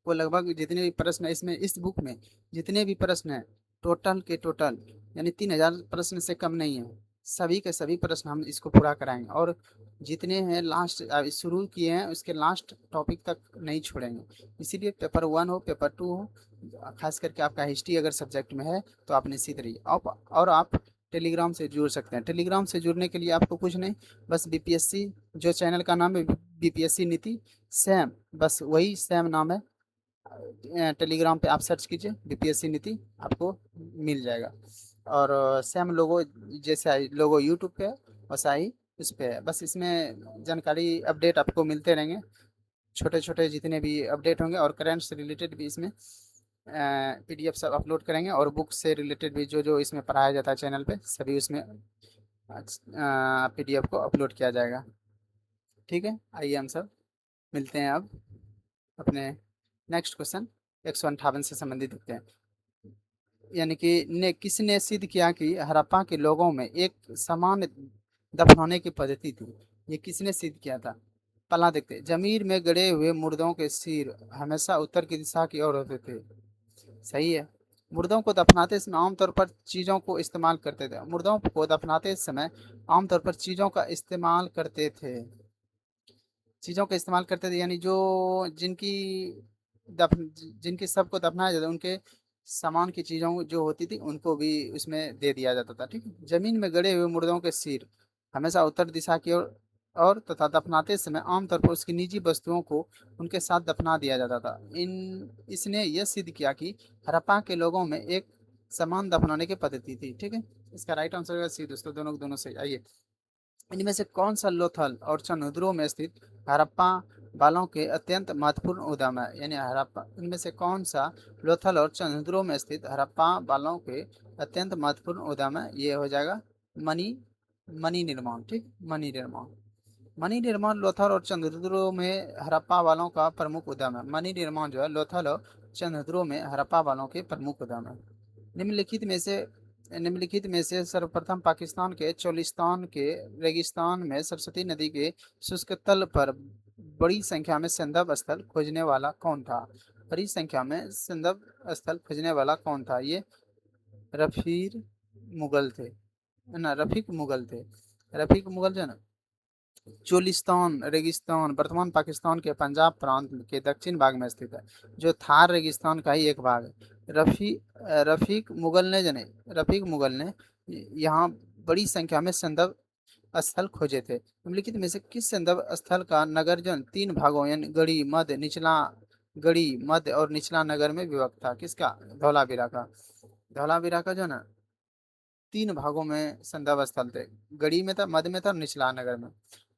को लगभग जितने भी प्रश्न है इसमें, इस बुक में जितने भी प्रश्न हैं, टोटल के टोटल यानी 3000 प्रश्न से कम नहीं है। सभी के सभी प्रश्न हम इसको पूरा कराएंगे, और जितने हैं लास्ट शुरू किए हैं उसके लास्ट टॉपिक तक नहीं छोड़ेंगे। इसीलिए पेपर 1 हो पेपर 2 हो, खास करके आपका हिस्ट्री अगर सब्जेक्ट में है तो आप निश्चित रहिए। और आप टेलीग्राम से जुड़ सकते हैं। टेलीग्राम से जुड़ने के लिए आपको कुछ नहीं, बस बीपीएससी जो चैनल का नाम है बीपीएससी नीति सैम, बस वही सैम नाम है। टेलीग्राम पे आप सर्च कीजिए बीपीएससी नीति, आपको मिल जाएगा। और सेम लोगो जैसा लोगो यूट्यूब पे है वैसा ही इस पे है। बस इसमें जानकारी अपडेट आपको मिलते रहेंगे, छोटे छोटे जितने भी अपडेट होंगे, और करंट से रिलेटेड भी इसमें पीडीएफ सब अपलोड करेंगे, और बुक से रिलेटेड भी जो जो इसमें पढ़ाया जाता है चैनल पे सभी उसमें पीडीएफ को अपलोड किया जाएगा। ठीक है, आइए हम सब मिलते हैं अब अपने नेक्स्ट क्वेश्चन 158 से संबंधित देखते हैं। यानी कि किसने सिद्ध किया कि हड़प्पा के लोगों में एक समान दफनाने की पद्धति थी? ये किसने सिद्ध किया था? पहला देखते हैं, जमीन में गड़े हुए मुर्दों के सिर हमेशा उत्तर की दिशा की ओर होते थे। सही है। मुर्दों को दफनाते समय आमतौर पर चीज़ों को इस्तेमाल करते थे। मुर्दों को दफनाते समय आमतौर पर चीज़ों का इस्तेमाल करते थे। चीज़ों का इस्तेमाल करते थे, यानी जो जिनकी दफन जिनकी सबको दफनाया जाता उनके सामान की चीज़ों जो होती थी उनको भी उसमें दे दिया जाता था। ठीक है, जमीन में गड़े हुए मुर्दों के सिर हमेशा उत्तर दिशा की ओर और तथा दफनाते समय आमतौर पर उसकी निजी वस्तुओं को उनके साथ दफना दिया जाता था। इन इसने यह सिद्ध किया कि हड़प्पा के लोगों में एक समान दफनाने की पद्धति थी। ठीक है, इसका राइट आंसर होगा सी दोस्तों, दोनों सही। आइए, इनमें से कौन सा लोथल और चंद्रुओं में स्थित हड़प्पा बालों के अत्यंत महत्वपूर्ण उद्यम है? यानी हड़प्पा, इनमें से कौन सा लोथल और चंद्रुओं में स्थित हड़प्पा बालों के अत्यंत महत्वपूर्ण उद्यम है? ये हो जाएगा मणि मणि निर्माण। ठीक, मणि निर्माण। मणि निर्माण लोथल और चंद्रद्रोह में हड़प्पा वालों का प्रमुख उद्यम है। मणि निर्माण जो है लोथल और चंद्रद्रोह में हड़प्पा वालों के प्रमुख उद्यम है। निम्नलिखित में से निम्नलिखित में से सर्वप्रथम पाकिस्तान के चोलिस्तान के रेगिस्तान में सरस्वती नदी के शुष्क तल पर बड़ी संख्या में संदर्भ स्थल खोजने वाला कौन था? बड़ी संख्या में संदर्भ स्थल खोजने वाला कौन था? ये रफीक मुगल थे, है ना, रफीक मुगल थे। रफीक मुगल जो है ना, चोलिस्तान रेगिस्तान वर्तमान पाकिस्तान के पंजाब प्रांत के दक्षिण भाग में स्थित है, जो थार रेगिस्तान का ही एक भाग है। रफीक मुगल ने जने रफीक मुगल ने यहाँ बड़ी संख्या में संदर्भ स्थल खोजे थे। निम्नलिखित में से किस संदर्भ स्थल का नगर जन तीन भागों यानी गढ़ी मध्य और निचला नगर में विभक्त था? किसका? धौलावीरा का। धौलावीरा का जो है ना तीन भागों में संदर्भ स्थल थे, गढ़ी में था, मध्य में था और निचला नगर में।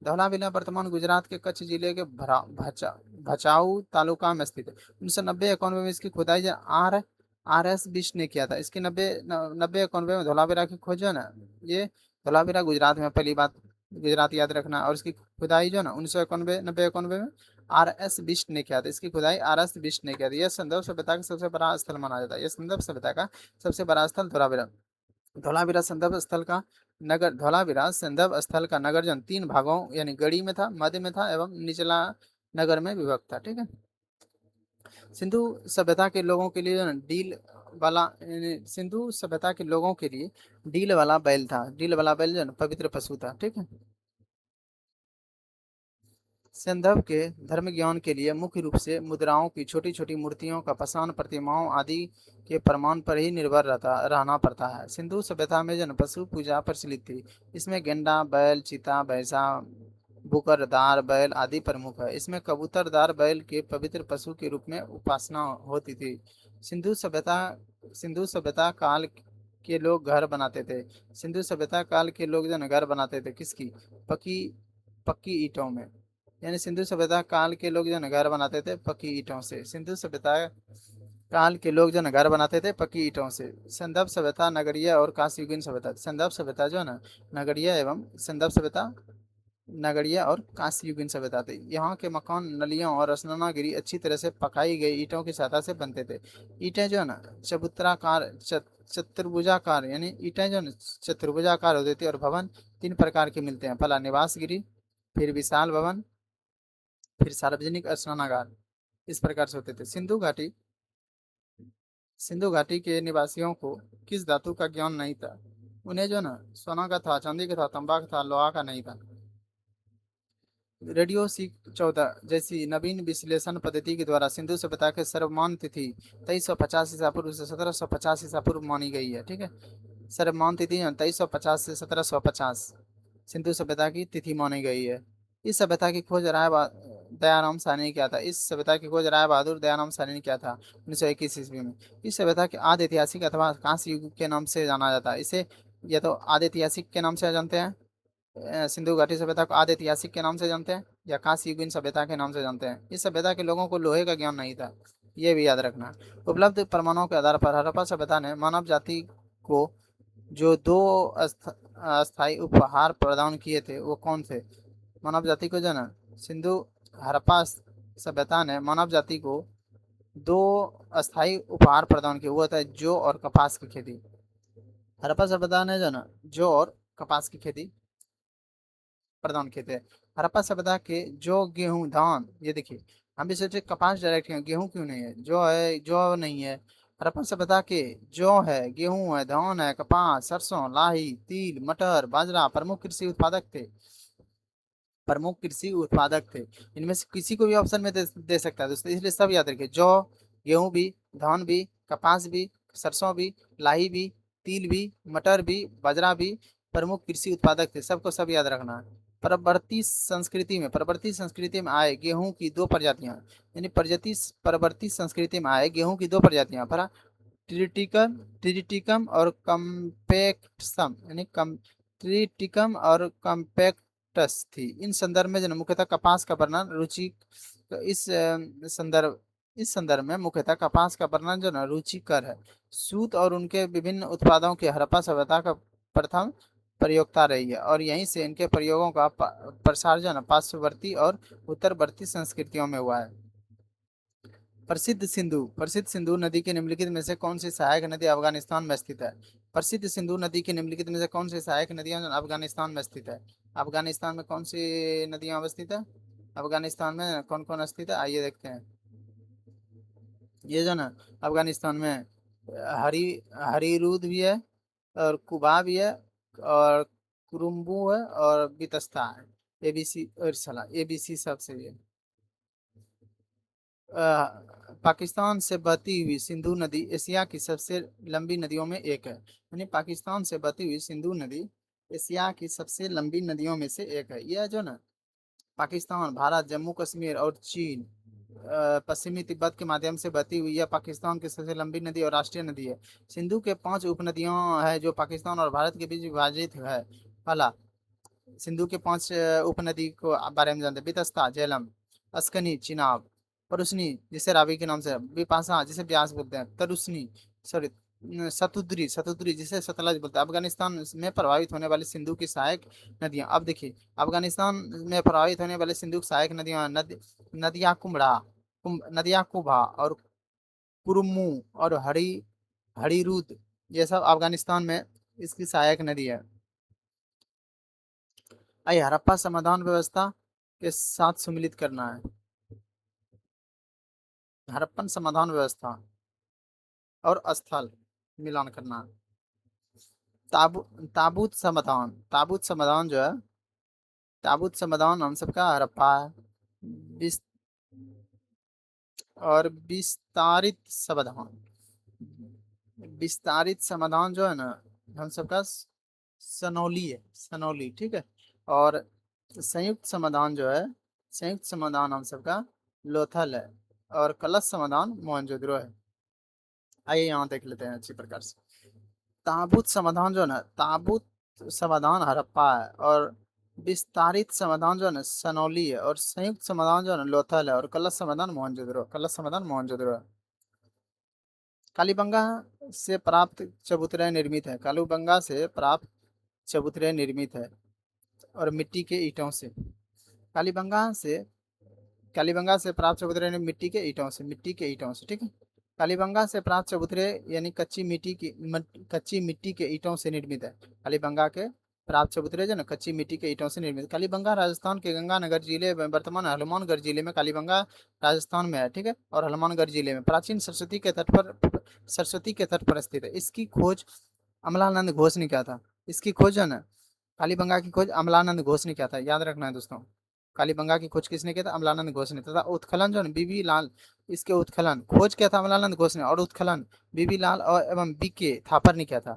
धौलावीरा वर्तमान गुजरात के कच्छ जिले के भचाऊ तालुका में स्थित है। 1990-91 में इसकी खुदाई जो आर एस बिष्ट ने किया था। इसकी 90-91 में धौलावीरा की खोज है ना, ये धौलावीरा गुजरात में, पहली बात गुजरात याद रखना। और इसकी खुदाई जो है ना 1991 90-91 में आर एस बिष्ट ने किया था। इसकी खुदाई आर एस बिष्ट ने किया था। यह संदर्भ सभ्यता का सबसे बड़ा स्थल माना जाता है। यह संदर्भ सभ्यता का सबसे बड़ा स्थल धौलावीरा धौलावीरा संदर्भ स्थल का नगर जन तीन भागों यानी गढ़ी में था, मध्य में था एवं निचला नगर में विभक्त था। ठीक है। सिंधु सभ्यता के लोगों के लिए जो है ना सिंधु सभ्यता के लोगों के लिए डील वाला बैल था। डील वाला बैल जो है ना पवित्र पशु था। ठीक है। संदर्भ के धर्म ज्ञान के लिए मुख्य रूप से मुद्राओं की छोटी छोटी मूर्तियों का पसान प्रतिमाओं आदि के प्रमाण पर ही निर्भर रहना पड़ता है। सिंधु सभ्यता में जन पशु पूजा प्रचलित थी। इसमें गेंडा बैल चीता भैंसा बुकरदार बैल आदि प्रमुख है। इसमें कबूतरदार बैल के पवित्र पशु के रूप में उपासना होती थी। सिंधु सभ्यता सिंधु सभ्यता काल के लोग घर बनाते थे। सिंधु सभ्यता काल के लोग जो है घर बनाते थे किसकी? पक्की पक्की ईंटों में। यानी सिंधु सभ्यता काल के लोग जो है घर बनाते थे पक्की ईंटों से। सिंधु सभ्यता काल के लोग जो है घर बनाते थे पक्की ईंटों से। संदर्भ सभ्यता नगरीय और कांस्य युगीन सभ्यता। संदर्भ सभ्यता जो है ना नगरीय एवं संदर्भ सभ्यता नगरीय और कांस्य युगीन सभ्यता थे। यहाँ के मकान नलियों और स्नानागिरी अच्छी तरह से पकाई गई ईंटों की सहायता से बनते थे। ईंटें जो है ना चतुर्भुजाकार यानी ईंटें जो है ना चतुर्भुजाकार होती थी। और भवन तीन प्रकार के मिलते हैं, पहला निवास गृह, फिर विशाल भवन, फिर सार्वजनिक स्नानागार। इस प्रकार से होते थे। सिंधु घाटी के निवासियों को किस धातु का ज्ञान नहीं था? उन्हें जो ना सोना का था, चांदी का था, तांबा का था, लोहा का नहीं था। रेडियो C14 जैसी नवीन विश्लेषण पद्धति के द्वारा सिंधु सभ्यता के सर्वमान्य तिथि 2350 ईसा पूर्व से 1750 ईसा पूर्व मानी गई है। ठीक है। सर्वमान्य तिथि 2350 से 1750 सिंधु सभ्यता की तिथि मानी गई है। इस सभ्यता की खोज दयाराम साहनी ने किया था। इस सभ्यता की खोज राय बहादुर दयाराम साहनी ने किया था 1921 ईस्वी में। इस सभ्यता के आदि ऐतिहासिक अथवा कांस्य युग के नाम से जाना जाता है। इसे या तो आदि ऐतिहासिक के नाम से जानते हैं, सिंधु घाटी सभ्यता को आदि ऐतिहासिक के नाम से जानते हैं, या कांस्य युगीन सभ्यता के नाम से जानते हैं। इस सभ्यता के लोगों को लोहे का ज्ञान नहीं था, ये भी याद रखना। उपलब्ध प्रमाणों के आधार पर हड़प्पा सभ्यता ने मानव जाति को जो दो अस्थायी उपहार प्रदान किए थे वो कौन थे? मानव जाति को जो ना सिंधु हड़प्पा सभ्यता ने मानव जाति को दो अस्थायी उपहार प्रदान किए, वो था जौ और कपास की खेती। हड़प्पा सभ्यता ने जो ना जौ और कपास की खेती प्रदान किए थे। हड़प्पा सभ्यता के जौ गेहूं धान, ये देखिए हम भी सोचे कपास डायरेक्ट है, गेहूं क्यों नहीं है? जौ है, जौ नहीं है। हड़प्पा सभ्यता के जौ है, गेहूं है, धान है, कपास, सरसों, लाही, तिल, मटर, बाजरा प्रमुख कृषि उत्पादक थे। इनमें से किसी को भी ऑप्शन में दे सकता है दोस्तों, इसलिए सब याद रखिए। जौ, गेहूं भी, धान भी, कपास भी, सरसों भी, लाही भी, तिल भी, मटर भी, बाजरा भी प्रमुख कृषि उत्पादक थे। सबको सब याद रखना है। परवर्ती संस्कृति में आए गेहूं की दो प्रजातियां, यानी परवर्ती संस्कृति में आए गेहूं की दो प्रजातियां ट्रिटिकम ट्रिटिकम और कम्पेक्टसम, यानी ट्रिटिकम और कम्पेक्टस थी। इन संदर्भ में जो मुख्यतः कपास का वर्णन रुचि इस संदर्भ में मुख्यतः कपास का वर्णन जो ना रुचिकर है। सूत और उनके विभिन्न उत्पादों के हड़प्पा सभ्यता का प्रथम प्रयोगता रही है, और यहीं से इनके प्रयोगों का प्रसार जो है ना पार्श्ववर्ती और उत्तरवर्ती संस्कृतियों में हुआ है। प्रसिद्ध सिंधु नदी के निम्नलिखित में से कौन सी सहायक नदी अफगानिस्तान में स्थित है? प्रसिद्ध सिंधु नदी के निम्नलिखित में से कौन सी सहायक नदियां अफगानिस्तान में स्थित है? अफगानिस्तान में कौन सी नदियां अवस्थित है? अफगानिस्तान में कौन कौन स्थित है, आइए देखते हैं। ये जो ना अफगानिस्तान में हरी हरीरूद भी है, और कुबा भी है, और कुरुम्बू है, और बितस्ता है। एबीसी और सला एबीसी सबसे ये पाकिस्तान से बहती हुई सिंधु नदी एशिया की सबसे लंबी नदियों में एक है। यानी पाकिस्तान से बहती हुई सिंधु नदी एशिया की सबसे लंबी नदियों में से एक है। यह जो ना पाकिस्तान, भारत, जम्मू कश्मीर और चीन पश्चिमी तिब्बत के माध्यम से बहती हुई यह पाकिस्तान की सबसे लंबी नदी और राष्ट्रीय नदी है। सिंधु के 5 उपनदियों है जो पाकिस्तान और भारत के बीच विभाजित है। पहला, सिंधु के 5 उपनदी को बारे में जानते हैं। बितस्ता, झेलम, अस्कनी, चिनाब, परुस्नी जिसे रावी के नाम से, बिपाशा जिसे ब्यास बोलते हैं, तरुस्नी सॉरी सतुद्री सतुद्री जिसे सतलज बोलते हैं। अफगानिस्तान में प्रभावित होने वाली सिंधु की सहायक नदियां, अब देखिए अफगानिस्तान में प्रभावित होने वाली सिंधु की सहायक नदियां नदियां नदियां कुबा और कुरुमू और हड़ीरूद, ये सब अफगानिस्तान में इसकी सहायक नदी है। आइए हड़प्पा समाधान व्यवस्था के साथ सम्मिलित करना है। हड़प्पन समाधान व्यवस्था और स्थल मिलान करना है। ताबू ताबूत समाधान जो है, ताबूत समाधान हम सबका हड़प्पा है। विस, और विस्तारित समाधान जो है ना हम सबका सनौली है, सनौली, ठीक है। और संयुक्त समाधान जो है, संयुक्त समाधान हम सबका लोथल है। और कलश समाधान मोहनजोदड़ो है। आइए यहाँ देख लेते हैं अच्छी प्रकार से। ताबूत समाधान जो है ना, ताबूत समाधान हड़प्पा है, और विस्तारित समाधान जो है ना सनौली है, और संयुक्त समाधान जो है ना लोथल है, और कलश समाधान मोहनजोदड़ो है। कालीबंगा से प्राप्त चबूतरे निर्मित है। कालीबंगा से प्राप्त चबूतरे निर्मित है, और मिट्टी के ईंटों से। कालीबंगा से कालीबंगा से प्राप्त चबूतरे यानी मिट्टी के ईंटों से, ठीक है। कालीबंगा से प्राप्त चबूतरे यानी कच्ची मिट्टी के ईंटों से निर्मित है। कालीबंगा के प्राप्त चबूतरे जो ना कच्ची मिट्टी के ईंटों से निर्मित। कालीबंगा राजस्थान के गंगानगर जिले में, वर्तमान हनुमानगढ़ जिले में कालीबंगा राजस्थान में है, ठीक है। और हनुमानगढ़ जिले में प्राचीन सरस्वती के तट पर स्थित है। इसकी खोज अमलानंद घोष ने किया था। इसकी खोज है ना, कालीबंगा की खोज अमलानंद घोष ने किया था, याद रखना है दोस्तों। कालीबंगा की खोज किसने किया था? अमलानंद घोष ने। तथा उत्खनन जो है बीबी लाल, इसके उत्खनन खोज किया था अमलानंद घोष ने, और उत्खनन बीबी लाल और एवं बीके थापर ने किया था।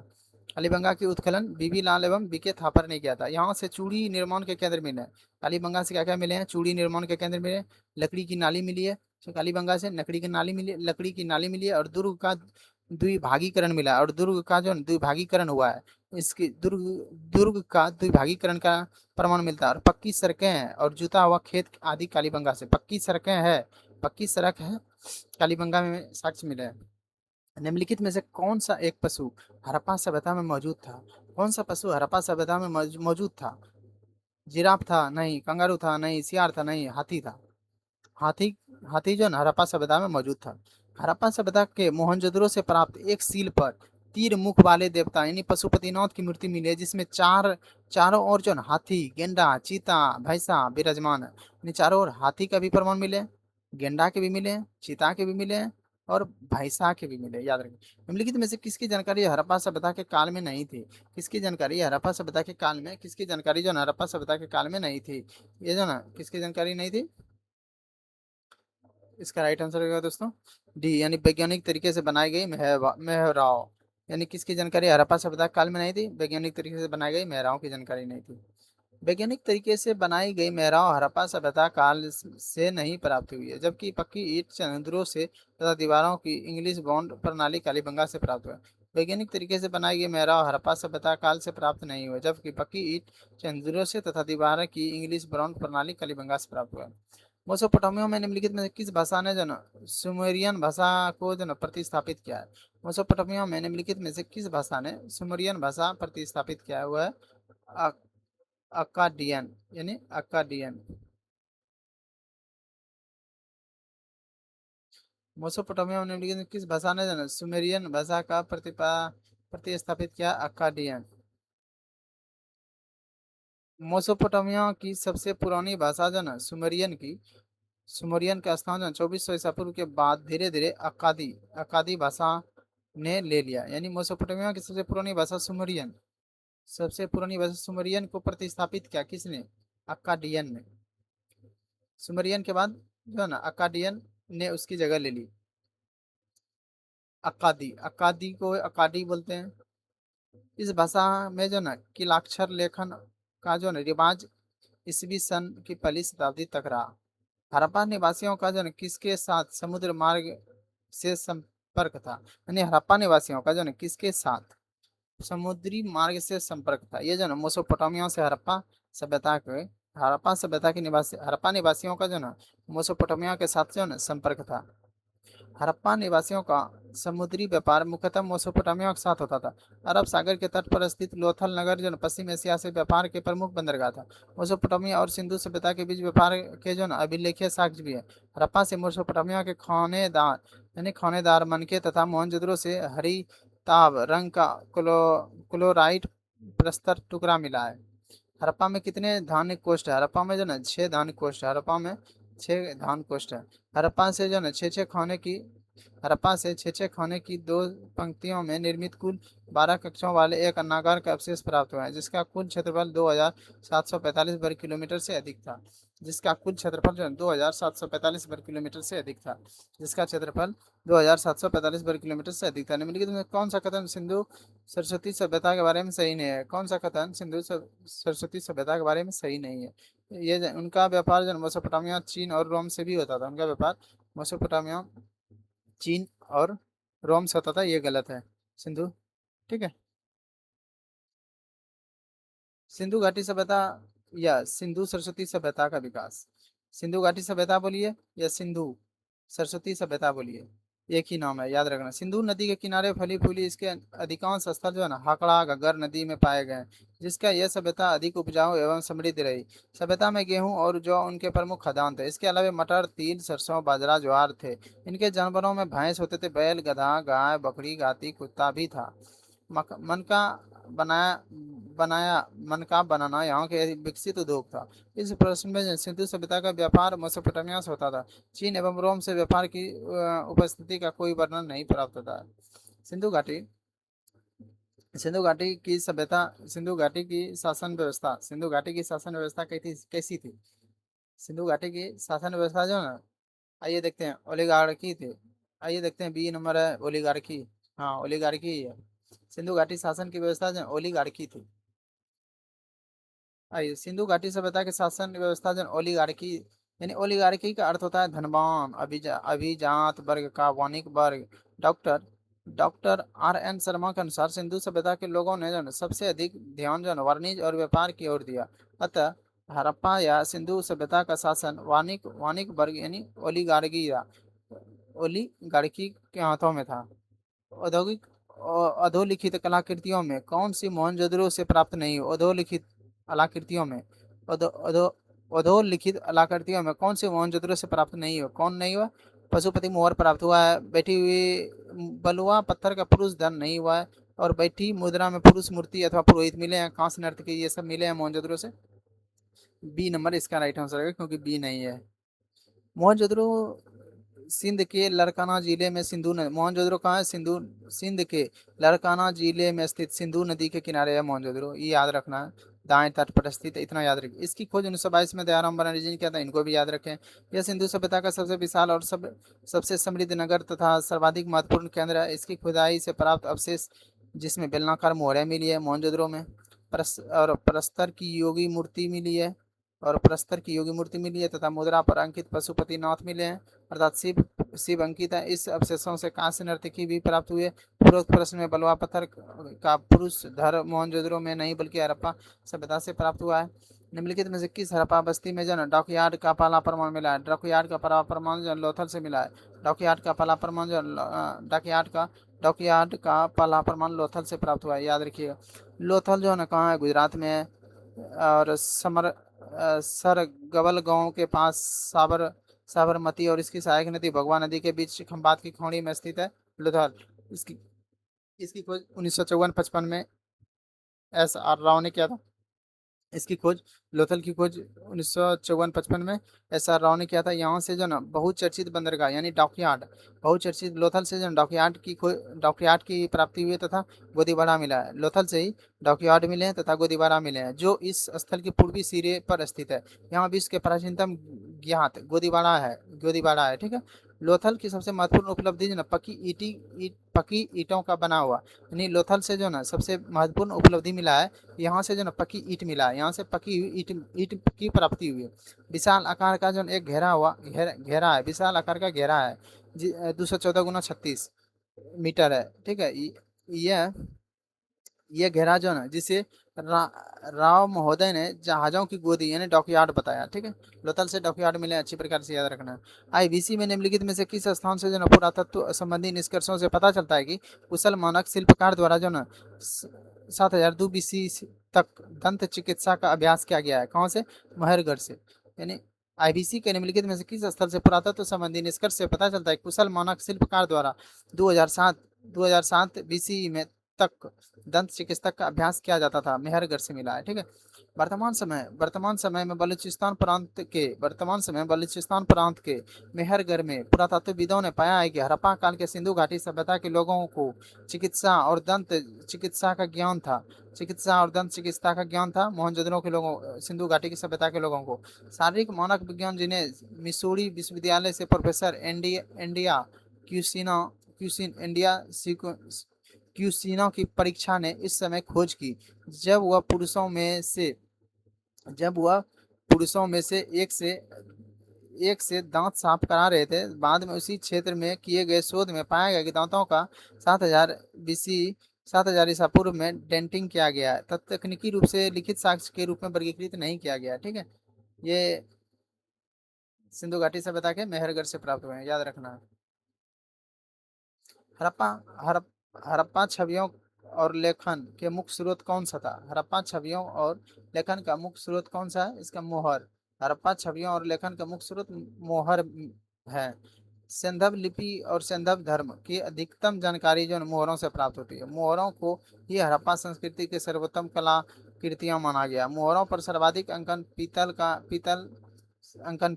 कालीबंगा की उत्खनन बीबी लाल एवं बीके थापर ने किया था। यहाँ से चूड़ी निर्माण के केंद्र मिले हैं। कालीबंगा से क्या क्या मिले हैं? चूड़ी निर्माण के केंद्र मिले, लकड़ी की नाली मिली है। तो कालीबंगा से लकड़ी की नाली मिली है, और दुर्ग का द्विभागीकरण मिला है, और दुर्ग का जो द्विभागीकरण हुआ है, इसकी दुर्ग दुर्ग का द्विभागीकरण का प्रमाण मिलता है। और पक्की सड़कें हैं, और जुता हुआ खेत आदि कालीबंगा से। पक्की सड़क है कालीबंगा में साक्ष्य मिले हैं। निम्नलिखित में से कौन सा एक पशु हड़प्पा सभ्यता में मौजूद था? कौन सा पशु हड़प्पा सभ्यता में मौजूद था? जिराफ था? नहीं। कंगारू था? नहीं। सियार था? नहीं। हाथी था। हाथी हाथी जो है ना हड़प्पा सभ्यता में मौजूद था। हड़प्पा सभ्यता के मोहनजोदड़ो से प्राप्त एक सील पर तीर मुख वाले देवता यानी पशुपतिनाथ की मूर्ति मिली है, जिसमें चारों ओर जो है ना हाथी, गेंडा, चीता, भैंसा विराजमान है। यानी चारों ओर हाथी का भी प्रमाण मिले, गेंडा के भी मिले, चीता के भी मिले, और भैंसा के भी मिले, याद रखें। निम्नलिखित में से किसकी जानकारी हड़प्पा सभ्यता के काल में नहीं थी? किसकी जानकारी हड़प्पा सभ्यता के काल में, किसकी जानकारी जो है ना हड़प्पा सभ्यता के काल में नहीं थी? ये जो ना किसकी जानकारी नहीं थी? इसका राइट आंसर होगा दोस्तों डी, यानी वैज्ञानिक तरीके से बनाई गई मेहराव। यानी किसकी जानकारी हड़प्पा सभ्यता काल में नहीं थी? वैज्ञानिक तरीके से बनाई गई मेहराव की जानकारी नहीं थी। वैज्ञानिक तरीके से बनाई गई मेहराव हड़प्पा सभ्यता काल से नहीं प्राप्त हुई है, जबकि पक्की ईंट चंद्रों से तथा दीवारों की इंग्लिश बॉन्ड प्रणाली कालीबंगा से प्राप्त हुआ। वैज्ञानिक तरीके से बनाई गई मेहराव हड़प्पा सभ्यता काल से प्राप्त नहीं हुआ, जबकि पक्की ईंट चंद्रों से तथा दीवारों की इंग्लिश बॉन्ड प्रणाली कालीबंगा से प्राप्त हुआ। मेसोपोटामिया में निम्नलिखित में से किस भाषा ने जो ना सुमेरियन भाषा को जो ना प्रतिस्थापित किया है? मेसोपोटामिया में निम्नलिखित में से किस भाषा ने सुमेरियन भाषा प्रतिस्थापित किया हुआ है? अक्काडियन, यानी अक्काडियन। मेसोपोटामिया में निम्नलिखित में किस भाषा ने जाना सुमेरियन भाषा का प्रतिस्थापित किया? अक्काडियन। मेसोपोटामिया की सबसे पुरानी भाषा जो ना सुमेरियन की, सुमेरियन का स्थान जो 2400 ईसा पूर्व के बाद धीरे धीरे अक्कादी अक्कादी भाषा ने ले लिया। यानी मेसोपोटामिया की सबसे पुरानी भाषा सुमेरियन, सबसे पुरानी भाषा सुमेरियन को प्रतिस्थापित किया किसने? अक्काडियन ने। सुमेरियन के बाद जो है ना अक्काडियन ने उसकी जगह ले ली। अक्कादी, अक्कादी को अक्काडी बोलते हैं। इस भाषा में जो ना किलाक्षर लेखन का जो ना रिवाज ईसवी सन की पहली शताब्दी तक रहा। हड़प्पा निवासियों का जो ना किसके साथ समुद्र मार्ग से संपर्क था? यानी हड़प्पा निवासियों का जो ना किसके साथ समुद्री मार्ग से संपर्क था? ये जो ना मेसोपोटामिया से हड़प्पा सभ्यता के निवासी हड़प्पा निवासियों का जो ना मेसोपोटामिया के साथ जो ना संपर्क था। हड़प्पा निवासियों का समुद्री व्यापार मुख्यतः मेसोपोटामिया के साथ होता था। अरब सागर के तट पर स्थित लोथल नगर जो पश्चिम एशिया से व्यापार के प्रमुख बंदरगाह था। मेसोपोटामिया और सिंधु सभ्यता के बीच व्यापार के जो अभिलेखीय साक्ष्य भी है। हड़प्पा से मेसोपोटामिया के खानेदार यानी खानेदार मनके तथा मोहनजोदड़ो से हरी ताब रंग का क्लोराइट प्रस्तर टुकड़ा मिला है। हड़प्पा में कितने धान्य कोष्ठ है? हड़प्पा में जो ना 6 धान्य कोष्ठ है। हड़प्पा में 6 धान्य कोष्ठ है। हड़प्पा से जो ना छः खाने की हड़प्पा से छः खाने की 2 पंक्तियों में निर्मित कुल 12 कक्षों वाले एक अन्नागार का अवशेष प्राप्त हुआ है, जिसका कुल क्षेत्रफल 2745 वर्ग किलोमीटर से अधिक था। जिसका कुल क्षेत्रफल जो है 2745 वर्ग किलोमीटर से अधिक था। जिसका क्षेत्रफल 2745 वर्ग किलोमीटर से अधिक था। निम्नलिखित में कौन सा कथन सिंधु सरस्वती सभ्यता के बारे में सही नहीं है? कौन सा कथन सिंधु सरस्वती सभ्यता के बारे में सही नहीं है? ये उनका व्यापार जो मेसोपोटामिया चीन और रोम से भी होता था। उनका व्यापार मेसोपोटामिया चीन और रोम से होता था, ये गलत है। सिंधु, ठीक है। सिंधु घाटी सभ्यता या सिंधु सरस्वती सभ्यता का विकास? सिंधु घाटी सभ्यता बोलिए या सिंधु सरस्वती सभ्यता बोलिए, एक ही नाम है, याद रखना। सिंधु नदी के किनारे फली फूली इसके अधिकांश स्थल जो है ना हाकड़ा घग्गर नदी में पाए गए, जिसका यह सभ्यता अधिक उपजाऊ एवं समृद्ध रही। सभ्यता में गेहूं और जौ उनके प्रमुख खाद्यान्न थे। इसके अलावा मटर, तिल, सरसों, बाजरा, ज्वार थे। इनके जानवरों में भैंस होते थे, बैल, गधा, गाय, बकरी, गाती, कुत्ता भी था। मन का बनाया बनाया मन का बनाना यहाँ के विकसित उद्योग था। इस प्रश्न में सिंधु सभ्यता का व्यापार मेसोपोटामिया से होता था। चीन एवं रोम से व्यापार की उपस्थिति का कोई वर्णन नहीं प्राप्त होता है। सिंधु घाटी सिंधु घाटी की सभ्यता, सिंधु घाटी की शासन व्यवस्था, सिंधु घाटी की शासन व्यवस्था कैसी थी? सिंधु घाटी की शासन व्यवस्था जो है ना, आइए देखते हैं, ओलिगार्की थे। आइए देखते हैं, बी नंबर है ओलिगार्की। हाँ, ओलिगार्की ही है। सिंधु घाटी शासन की व्यवस्था जो ओलिगार्की थी। आइए, सिंधु घाटी सभ्यता के शासन व्यवस्था जन ओलिगार्की, यानी ओलिगार्की का अर्थ होता है धनवान, अभिजात वर्ग का वाणिक वर्ग। Doctor doctor R N Sharma के अनुसार सिंधु सभ्यता के लोगों ने जो है सबसे अधिक ध्यान जो है वाणिज्य और व्यापार की ओर दिया। अतः हड़प्पा या सिंधु सभ्यता का शासन वाणिक वाणिक वर्ग यानी ओलिगार्की के हाथों में था। औद्योगिक अधोलिखित कलाकृतियों में कौन सी मोहनजोदड़ो से प्राप्त नहीं हुई? अधोलिखित कलाकृतियों में अधो अधो अधोलिखित कलाकृतियों में कौन सी मोहनजोदड़ो से प्राप्त नहीं हुआ? कौन नहीं हुआ? पशुपति मोहर प्राप्त हुआ है, बैठी हुई बलुआ पत्थर का पुरुष धन नहीं हुआ है, और बैठी मुद्रा में पुरुष मूर्ति अथवा पुरोहित मिले हैं, कांस्य नर्तकी, ये सब मिले हैं मोहनजोदड़ो से। बी नंबर इसका राइट आंसर है, क्योंकि बी नहीं है। मोहनजोदड़ो सिंध के लड़काना जिले में मोहनजोदड़ो कहाँ है? सिंध के लड़काना जिले में स्थित सिंधु नदी के किनारे है मोहनजोदड़ो, ये याद रखना है। दाएं तट पर स्थित है, इतना याद रखिए। इसकी खोज 1922 में दयाराम बनर्जी ने किया था, इनको भी याद रखें। यह सिंधु सभ्यता का सबसे विशाल और सबसे समृद्ध नगर तथा सर्वाधिक महत्वपूर्ण केंद्र है। इसकी खुदाई से प्राप्त अवशेष, जिसमें बेलनाकार मोहरें मिली है मोहनजोदड़ो में, और प्रस्तर की योगी मूर्ति मिली है, तथा मुद्रा पर अंकित पशुपतिनाथ मिले हैं, अर्थात शिव शिव अंकित है। इस अवशेषों से कांस्य नर्तकी भी प्राप्त हुए। पूर्वोक्त प्रश्न में बलुआ पत्थर का पुरुष धर मोहनजोदड़ो में नहीं बल्कि हड़प्पा सभ्यता से प्राप्त हुआ है। निम्नलिखित में से किस हड़प्पा बस्ती में जो डॉकयार्ड का पहला प्रमाण मिला है? डॉकयार्ड का पहला प्रमाण जो लोथल से मिला है। डॉकयार्ड का पहला प्रमाण जो डॉकयार्ड का पहला प्रमाण लोथल से प्राप्त हुआ है, याद रखिएगा। लोथल जो है ना कहाँ है? गुजरात में है। और सरगवल गांव के पास साबरमती और इसकी सहायक नदी भगवा नदी के बीच खंबात की खोड़ी में स्थित है लोथल। इसकी इसकी खोज 1954-55 में एस आर राव ने किया था। इसकी खोज लोथल की खोज 1954-55 में एस आर राव ने किया था। यहाँ से जो ना बहुचर्चित बंदरगाह यानी डॉकयार्ड, बहुचर्चित लोथल से जो डॉकयार्ड की खोज, डॉकयार्ड की प्राप्ति हुई तथा गोदीबाड़ा मिला है। लोथल से ही डॉकयार्ड मिले हैं तथा गोदीबाड़ा मिले हैं, जो इस स्थल के पूर्वी सिरे पर स्थित है। यहाँ विश्व के प्राचीनतम ज्ञात गोदीबाड़ा है, ठीक है। लोथल की सबसे महत्वपूर्ण उपलब्धि जो ना पक्की ईंटों का बना हुआ, यानी लोथल से जो ना सबसे महत्वपूर्ण उपलब्धि मिला है, यहाँ से जो ना पक्की ईंट मिला है, यहाँ से पक्की हुई ईंट ईंट की प्राप्ति हुई है। विशाल आकार का जो एक घेरा है, विशाल आकार का घेरा है, 214 × 36 मीटर है, ठीक है। यह ये घेरा जो ना जिसे राव महोदय ने जहाजों की गोदी यानी डॉकयार्ड बताया, ठीक है। लोथल से डॉकयार्ड मिले, अच्छी प्रकार से याद रखना। आईबीसी में निम्नलिखित में से किस स्थान से जो ना पुरातत्व संबंधी निष्कर्षों से पता चलता है कि कुशल मानक शिल्पकार द्वारा जो ना 7002 BC तक दंत चिकित्सा का अभ्यास किया गया है। कहाँ से? महरगढ़ से। यानी आईबीसी के निम्नलिखित में से किस स्थल से पुरातत्व संबंधी निष्कर्ष से पता चलता है कुशल मानक शिल्पकार द्वारा 2007 बीसी में तक दंत चिकित्सक का अभ्यास किया जाता था। मेहरगढ़ से मिला है, ठीक है। वर्तमान समय बलूचिस्तान प्रांत के मेहरगढ़ में पुरातत्वविदों ने पाया है कि हड़प्पा काल के सिंधु घाटी सभ्यता के लोगों को चिकित्सा और दंत चिकित्सा का ज्ञान था। मोहनजोदड़ो के लोगों, सिंधु घाटी की सभ्यता के लोगों को शारीरिक मानक विज्ञान, जिन्हें मिसूरी विश्वविद्यालय से प्रोफेसर इंडिया क्यूसिना क्यूसिन इंडिया क्यूसिनो की परीक्षा ने इस समय खोज की, जब वह पुरुषों में से एक से दांत साफ करा रहे थे। बाद में उसी क्षेत्र में किए गए शोध में पाया गया कि दांतों का 7000 ईसा पूर्व में डेंटिंग किया गया है। तकनीकी रूप से लिखित साक्ष्य के रूप में वर्गीकृत नहीं किया गया, ठीक है। ये सिंधु घाटी सभ्यता के मेहरगढ़ से प्राप्त हुए हैं, याद रखना। हड़प्पा हड़प हड़प्पा छवियों और लेखन के मुख्य स्रोत कौन सा था? हड़प्पा छवियों और लेखन का मुख्य स्रोत कौन सा है? इसका मोहर। हड़प्पा छवियों और लेखन का मुख्य स्रोत मोहर है। सिंधव लिपि और सिंधव धर्म की अधिकतम जानकारी जो मोहरों से प्राप्त होती है। मोहरों को ही हड़प्पा संस्कृति के सर्वोत्तम कला कृतियां माना गया। मोहरों पर सर्वाधिक अंकन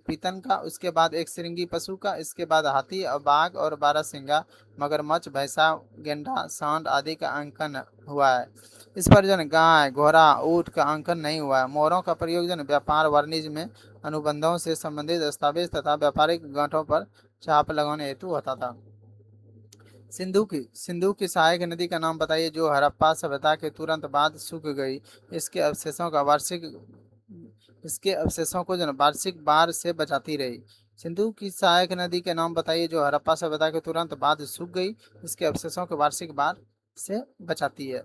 पीतल का, उसके बाद एक श्रृंगी पशु का, इसके बाद हाथी और बाघ और बारहसिंगा, मगरमच्छ, भैंसा, गेंडा, सांड आदि का अंकन हुआ है। इस पर जो गाय, घोड़ा, ऊंट का अंकन नहीं हुआ है। मोहरों का प्रयोग जो व्यापार वाणिज्य में अनुबंधों से संबंधित दस्तावेज तथा व्यापारिक गांठों पर छाप लगाने हेतु होता था। सिंधु की सहायक नदी का नाम बताइए, जो हड़प्पा सभ्यता के तुरंत बाद सूख गई। इसके अवशेषों का वार्षिक इसके अवशेषों को जो वार्षिक बाढ़ से बचाती रही। सिंधु की सहायक नदी के नाम बताइए, जो हड़प्पा सभ्यता के तुरंत बाद सूख गई। इसके अवशेषों को वार्षिक बाढ़ से बचाती है।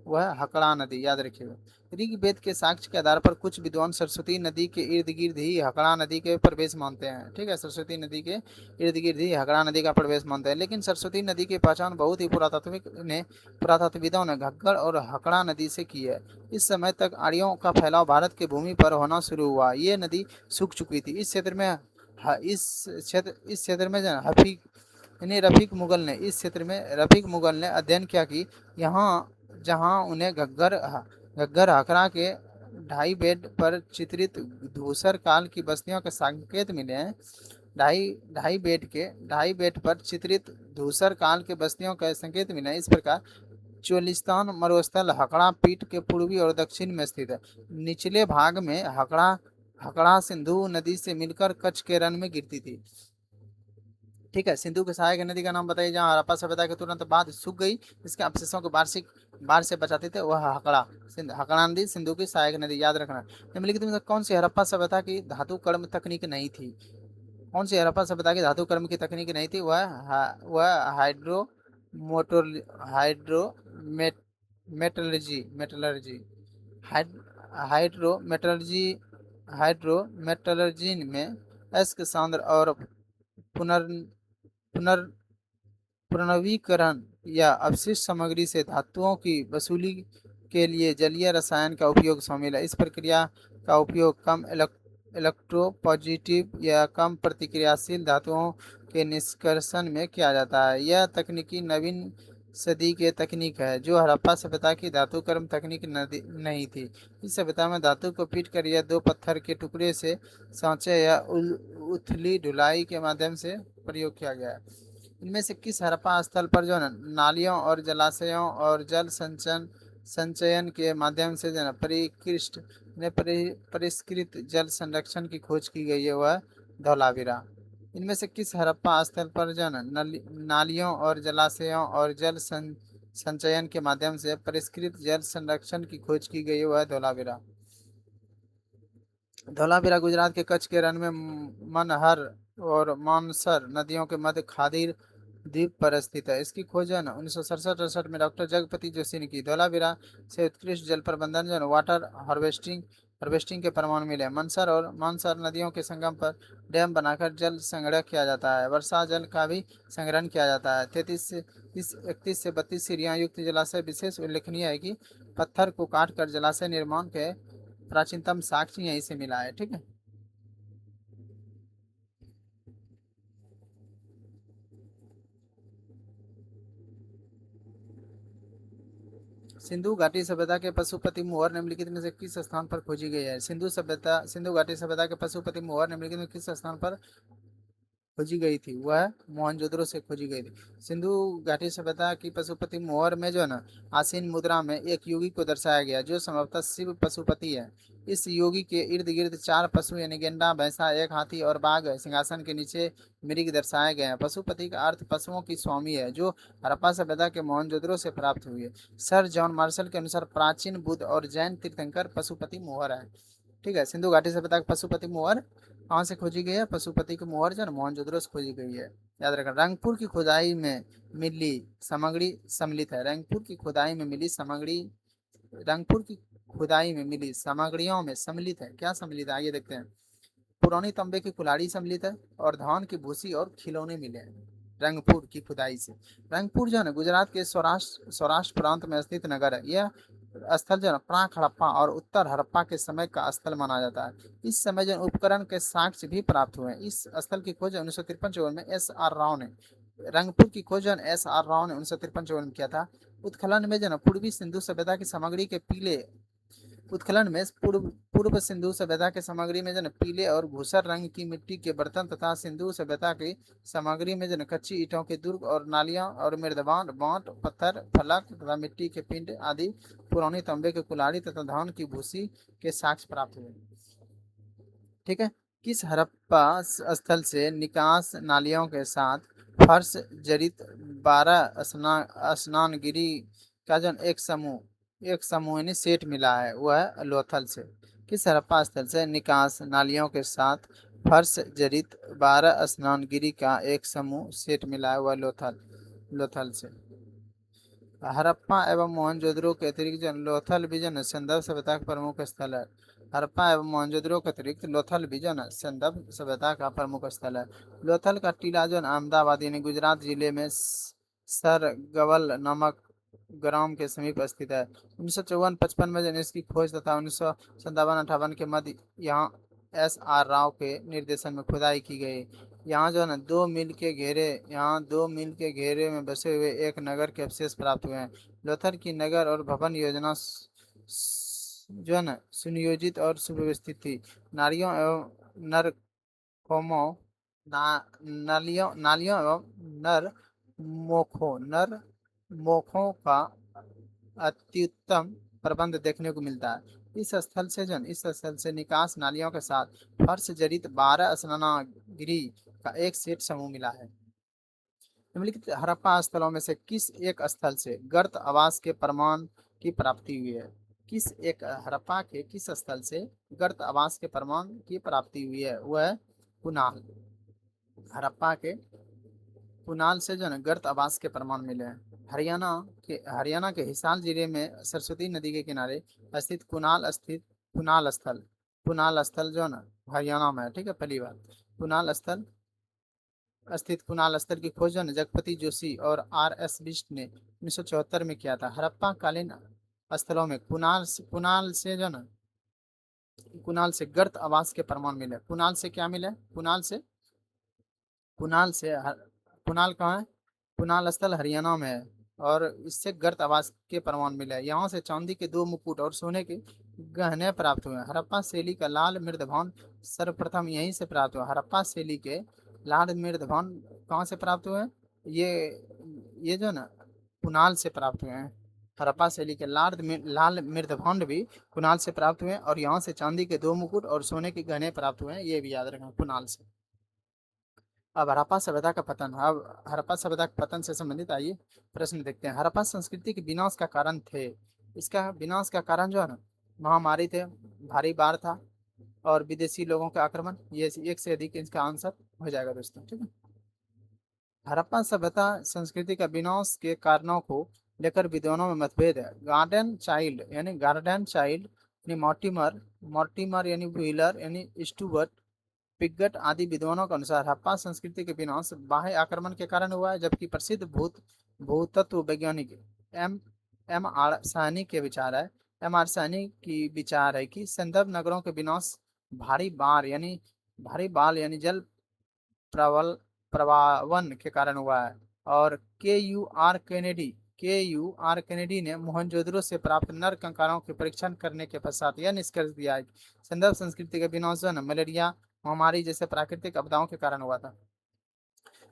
वह हकड़ा नदी, याद रखिएगा। ऋग्वेद के साक्ष्य के आधार पर कुछ विद्वान सरस्वती नदी के इर्द गिर्द ही हकड़ा नदी के प्रवेश मानते हैं, ठीक है। सरस्वती नदी के इर्द गिर्द ही हकड़ा नदी का प्रवेश मानते हैं, लेकिन सरस्वती नदी की पहचान बहुत ही पुरातत्वविदों ने घग्गर और हकड़ा नदी से की है। इस समय तक आर्यों का फैलाव भारत की भूमि पर होना शुरू हुआ। ये नदी सूख चुकी थी। इस क्षेत्र में रफीक मुगल ने अध्ययन किया कि यहाँ जहाँ उन्हें घग्गर हकड़ा के ढाई बेड पर चित्रित धूसर काल की बस्तियों के संकेत मिले हैं। ढाई बेड पर चित्रित धूसर काल के बस्तियों के संकेत मिले हैं। इस प्रकार चोलिस्तान मरुस्थल हकड़ा पीठ के पूर्वी और दक्षिण में स्थित है। निचले भाग में हकड़ा सिंधु नदी से मिलकर कच्छ के रन में गिरती थी, ठीक है। सिंधु की सहायक नदी का नाम बताइए, जहाँ हड़प्पा सभ्यता के तुरंत बाद सूख गई। इसके अवशेषों को वार्षिक बाढ़ से बचाते थे। वह हकड़ा नदी सिंधु की सहायक नदी, याद रखना। निम्नलिखित में कौन सी हड़प्पा सभ्यता की धातु कर्म तकनीक नहीं थी? कौन सी हड़प्पा सभ्यता की धातु कर्म की तकनीक नहीं थी? वह हाइड्रो मेटलर्जी हाइड्रोमेटलर्जी हाइड्रोमेटलर्जी में अयस्क सांद्र और पुनर पुनर्नवीकरण या अवशिष्ट सामग्री से धातुओं की वसूली के लिए जलीय रसायन का उपयोग शामिल है। इस प्रक्रिया का उपयोग कम इलेक्ट्रोपॉजिटिव या कम प्रतिक्रियाशील धातुओं के निष्कर्षण में किया जाता है। यह तकनीकी नवीन सदी के तकनीक है जो हड़प्पा सभ्यता की धातुकर्म तकनीक नहीं थी। इस सभ्यता में धातु को पीट कर या दो पत्थर के टुकड़े से सांचे या उथली ढुलाई के माध्यम से प्रयोग किया गया है। इनमें से किस हड़प्पा स्थल पर जो है नालियों और जलाशयों और जल संचयन संचयन के माध्यम से जो है परिष्कृत परिष्कृत जल संरक्षण की खोज की गई है वह धौलावीरा। इनमें से किस हड़प्पा स्थल पर जो है नालियों और जलाशयों और जल संचयन के माध्यम से परिष्कृत जल संरक्षण की खोज की गई है वह धौलावीरा। धौलावीरा गुजरात के कच्छ के रण में मनहर और मानसर नदियों के मध्य खादीर द्वीप पर स्थित है। इसकी खोज है ना 1967-68 में डॉक्टर जगपति जोशी ने की। धौलावीरा से उत्कृष्ट जल प्रबंधन जो है वाटर हार्वेस्टिंग हार्वेस्टिंग के प्रमाण मिले। मनसर और मानसर नदियों के संगम पर डैम बनाकर जल संग्रह किया जाता है। वर्षा जल का भी संग्रहण किया जाता है। 31 से 32 सीढ़ियां युक्त जलाशय विशेष उल्लेखनीय है कि पत्थर को काट कर जलाशय निर्माण के प्राचीनतम साक्ष्य यहीं से मिला है। ठीक है। सिंधु घाटी सभ्यता के पशुपति मोहर निम्नलिखित में से किस स्थान पर खोजी गई है? सिंधु घाटी सभ्यता के पशुपति मोहर निम्नलिखित में किस स्थान पर खोजी गई थी? वह मोहनजोदड़ो से खोजी गई थी। सिंधु घाटी सभ्यता की पशुपति मोहर में जो है ना आसीन मुद्रा में एक योगी को दर्शाया गया जो संभवतः शिव पशुपति है। इस योगी के इर्द गिर्द चार पशु यानी गेंडा भैंसा एक हाथी और बाघ सिंहासन के नीचे मृग दर्शाए गए हैं। पशुपति का अर्थ पशुओं की स्वामी है जो हड़प्पा सभ्यता के मोहनजोदड़ो से प्राप्त हुई है। सर जॉन मार्शल के अनुसार प्राचीन बुद्ध और जैन तीर्थंकर पशुपति मोहर है। ठीक है। सिंधु घाटी सभ्यता की पशुपति मोहर कहाँ से खोजी गई है? पशुपति की मोहर जो है मोहनजोदड़ो से खोजी गई है। याद रखना। रंगपुर की खुदाई में मिली सामग्री सम्मिलित है। रंगपुर की खुदाई में मिली सामग्री रंगपुर की खुदाई में मिली सामग्रियों में सम्मिलित है। क्या सम्मिलित है आइए देखते हैं। पुरानी तांबे की कुल्हाड़ी सम्मिलित है और धान की भूसी और खिलौने मिले हैं रंगपुर की खुदाई से। रंगपुर जो है ना गुजरात के सौराष्ट्र प्रांत में स्थित नगर है। यह स्थल जो है ना प्राक हड़प्पा और उत्तर हड़प्पा के समय का स्थल माना जाता है। इस समय जो उपकरण के साक्ष्य भी प्राप्त हुए हैं। इस स्थल की खोज 1953-54 में एस आर राव ने रंगपुर की खोज एस आर राव ने 1953-54 में किया था। उत्खनन में जो है पूर्वी सिंधु सभ्यता की सामग्री के पीले उत्खनन में पूर्व सिंधु सभ्यता के सामग्री में जन पीले और भूसर रंग की मिट्टी के बर्तन तथा सिंधु सभ्यता की सामग्री में जन कच्ची ईंटों के दुर्ग और नालियां और मृदबान बांट पत्थर फलक तथा मिट्टी के पिंड आदि पुरानी तांबे के कुल्हाड़ी तथा धान की भूसी के साक्ष्य प्राप्त हुए। ठीक है। किस हड़प्पा स्थल से निकास नालियों के साथ फर्श जड़ित 12 स्नानगिरी का जन एक समूह यानी सेट मिला है वह लोथल से। किस हड़प्पा स्थल से निकास नालियों के साथ फर्श जड़ित 12 स्नानगिरी का एक समूह सेट मिला है वह लोथल लोथल से। हड़प्पा एवं मोहनजोदड़ो के अतिरिक्त जन लोथल भी जन संदर्भ सभ्यता का प्रमुख स्थल है। हड़प्पा एवं मोहनजोदड़ो के अतिरिक्त लोथल भी जन संदर्भ सभ्यता का प्रमुख स्थल है। लोथल का टीला जन अहमदाबाद यानी गुजरात जिले में सरगवल नामक ग्राम के समीप स्थित है। 1954-55 में जन इसकी खोज तथा 1957-58 के मध्य यहाँ एस आर राव के निर्देशन में खुदाई की गई। यहाँ जो है ना 2 मील के घेरे में बसे हुए एक नगर के अवशेष प्राप्त हुए हैं। लोथल की नगर और भवन योजना जो है ना सुनियोजित और सुव्यवस्थित थी। नारियों एवं नर कोमों नालियों नालियों एवं नर मोखों का अत्युत्तम प्रबंध देखने को मिलता है। इस स्थल से निकास नालियों के साथ फर्श जड़ित 12 स्नानगिरी का एक सेट समूह मिला है। निम्नलिखित हड़प्पा स्थलों में से किस एक स्थल से गर्त आवास के प्रमाण की प्राप्ति हुई है? किस स्थल से गर्त आवास के प्रमाण की प्राप्ति हुई है? वह कुनाल। हड़प्पा के कुनाल से जो है गर्त आवास के प्रमाण मिले हैं। हरियाणा के हिसार जिले में सरस्वती नदी के किनारे स्थित कुनाल स्थल जो है ना हरियाणा में है। ठीक है। पहली बात कुनाल स्थल की खोज जगपति जोशी और आर एस बिष्ट ने 1974 में किया था। स्थलों में कुणाल से जो ना, कुणाल से गर्त आवास के प्रमाण मिले। कुणाल से क्या मिले? कुणाल से कुणाल कहाँ है? कुणाल स्थल हरियाणा में है। और इससे गर्त आवास के प्रमाण मिले। यहाँ से चांदी के 2 मुकुट और सोने के गहने प्राप्त हुए। हड़प्पा शैली का लाल मृदभवन सर्वप्रथम यहीं से प्राप्त हुआ। हड़प्पा शैली के लाल मृदभवन कहाँ से प्राप्त हुए? ये ये जो ना कुणाल से प्राप्त हुए हैं। हड़प्पा शैली के लाल मृदभवन भी कुणाल से प्राप्त हुए हैं। और यहाँ से चांदी के 2 मुकुट और सोने के गहने प्राप्त हुए हैं, ये भी याद रखना, कुणाल से। अब हड़प्पा सभ्यता का पतन। अब हड़प्पा सभ्यता के पतन से संबंधित आइए प्रश्न देखते हैं। हड़प्पा संस्कृति के विनाश का कारण थे। इसका विनाश का कारण जो है ना, महामारी थे, भारी बाढ़ था, और विदेशी लोगों के आक्रमण। ये एक से अधिक इसका आंसर हो जाएगा दोस्तों, ठीक है। हड़प्पा सभ्यता संस्कृति का विनाश के कारणों को लेकर विद्वानों में मतभेद है। गार्डन चाइल्ड यानी मॉर्टिमर, यानी व्हीलर यानी स्टूवर्ट, पिगट आदि विद्वानों के अनुसार हड़प्पा संस्कृति के विनाश बाह्य आक्रमण के कारण हुआ है। जबकि प्रसिद्ध भूतत्व वैज्ञानिक एम एम आर साहनी के विचार है एम आर साहनी की विचार है कि संदर्भ नगरों के विनाश भारी बाल यानी जल प्रवल प्रवावन के कारण हुआ है। और के यू आर कैनेडी ने मोहनजोदड़ो से प्राप्त नर कंकालों के परीक्षण करने के पश्चात यह निष्कर्ष दिया है कि संदर्भ संस्कृति के विनाश जो है ना, मलेरिया महामारी जैसे प्राकृतिक आपदाओं के कारण हुआ था।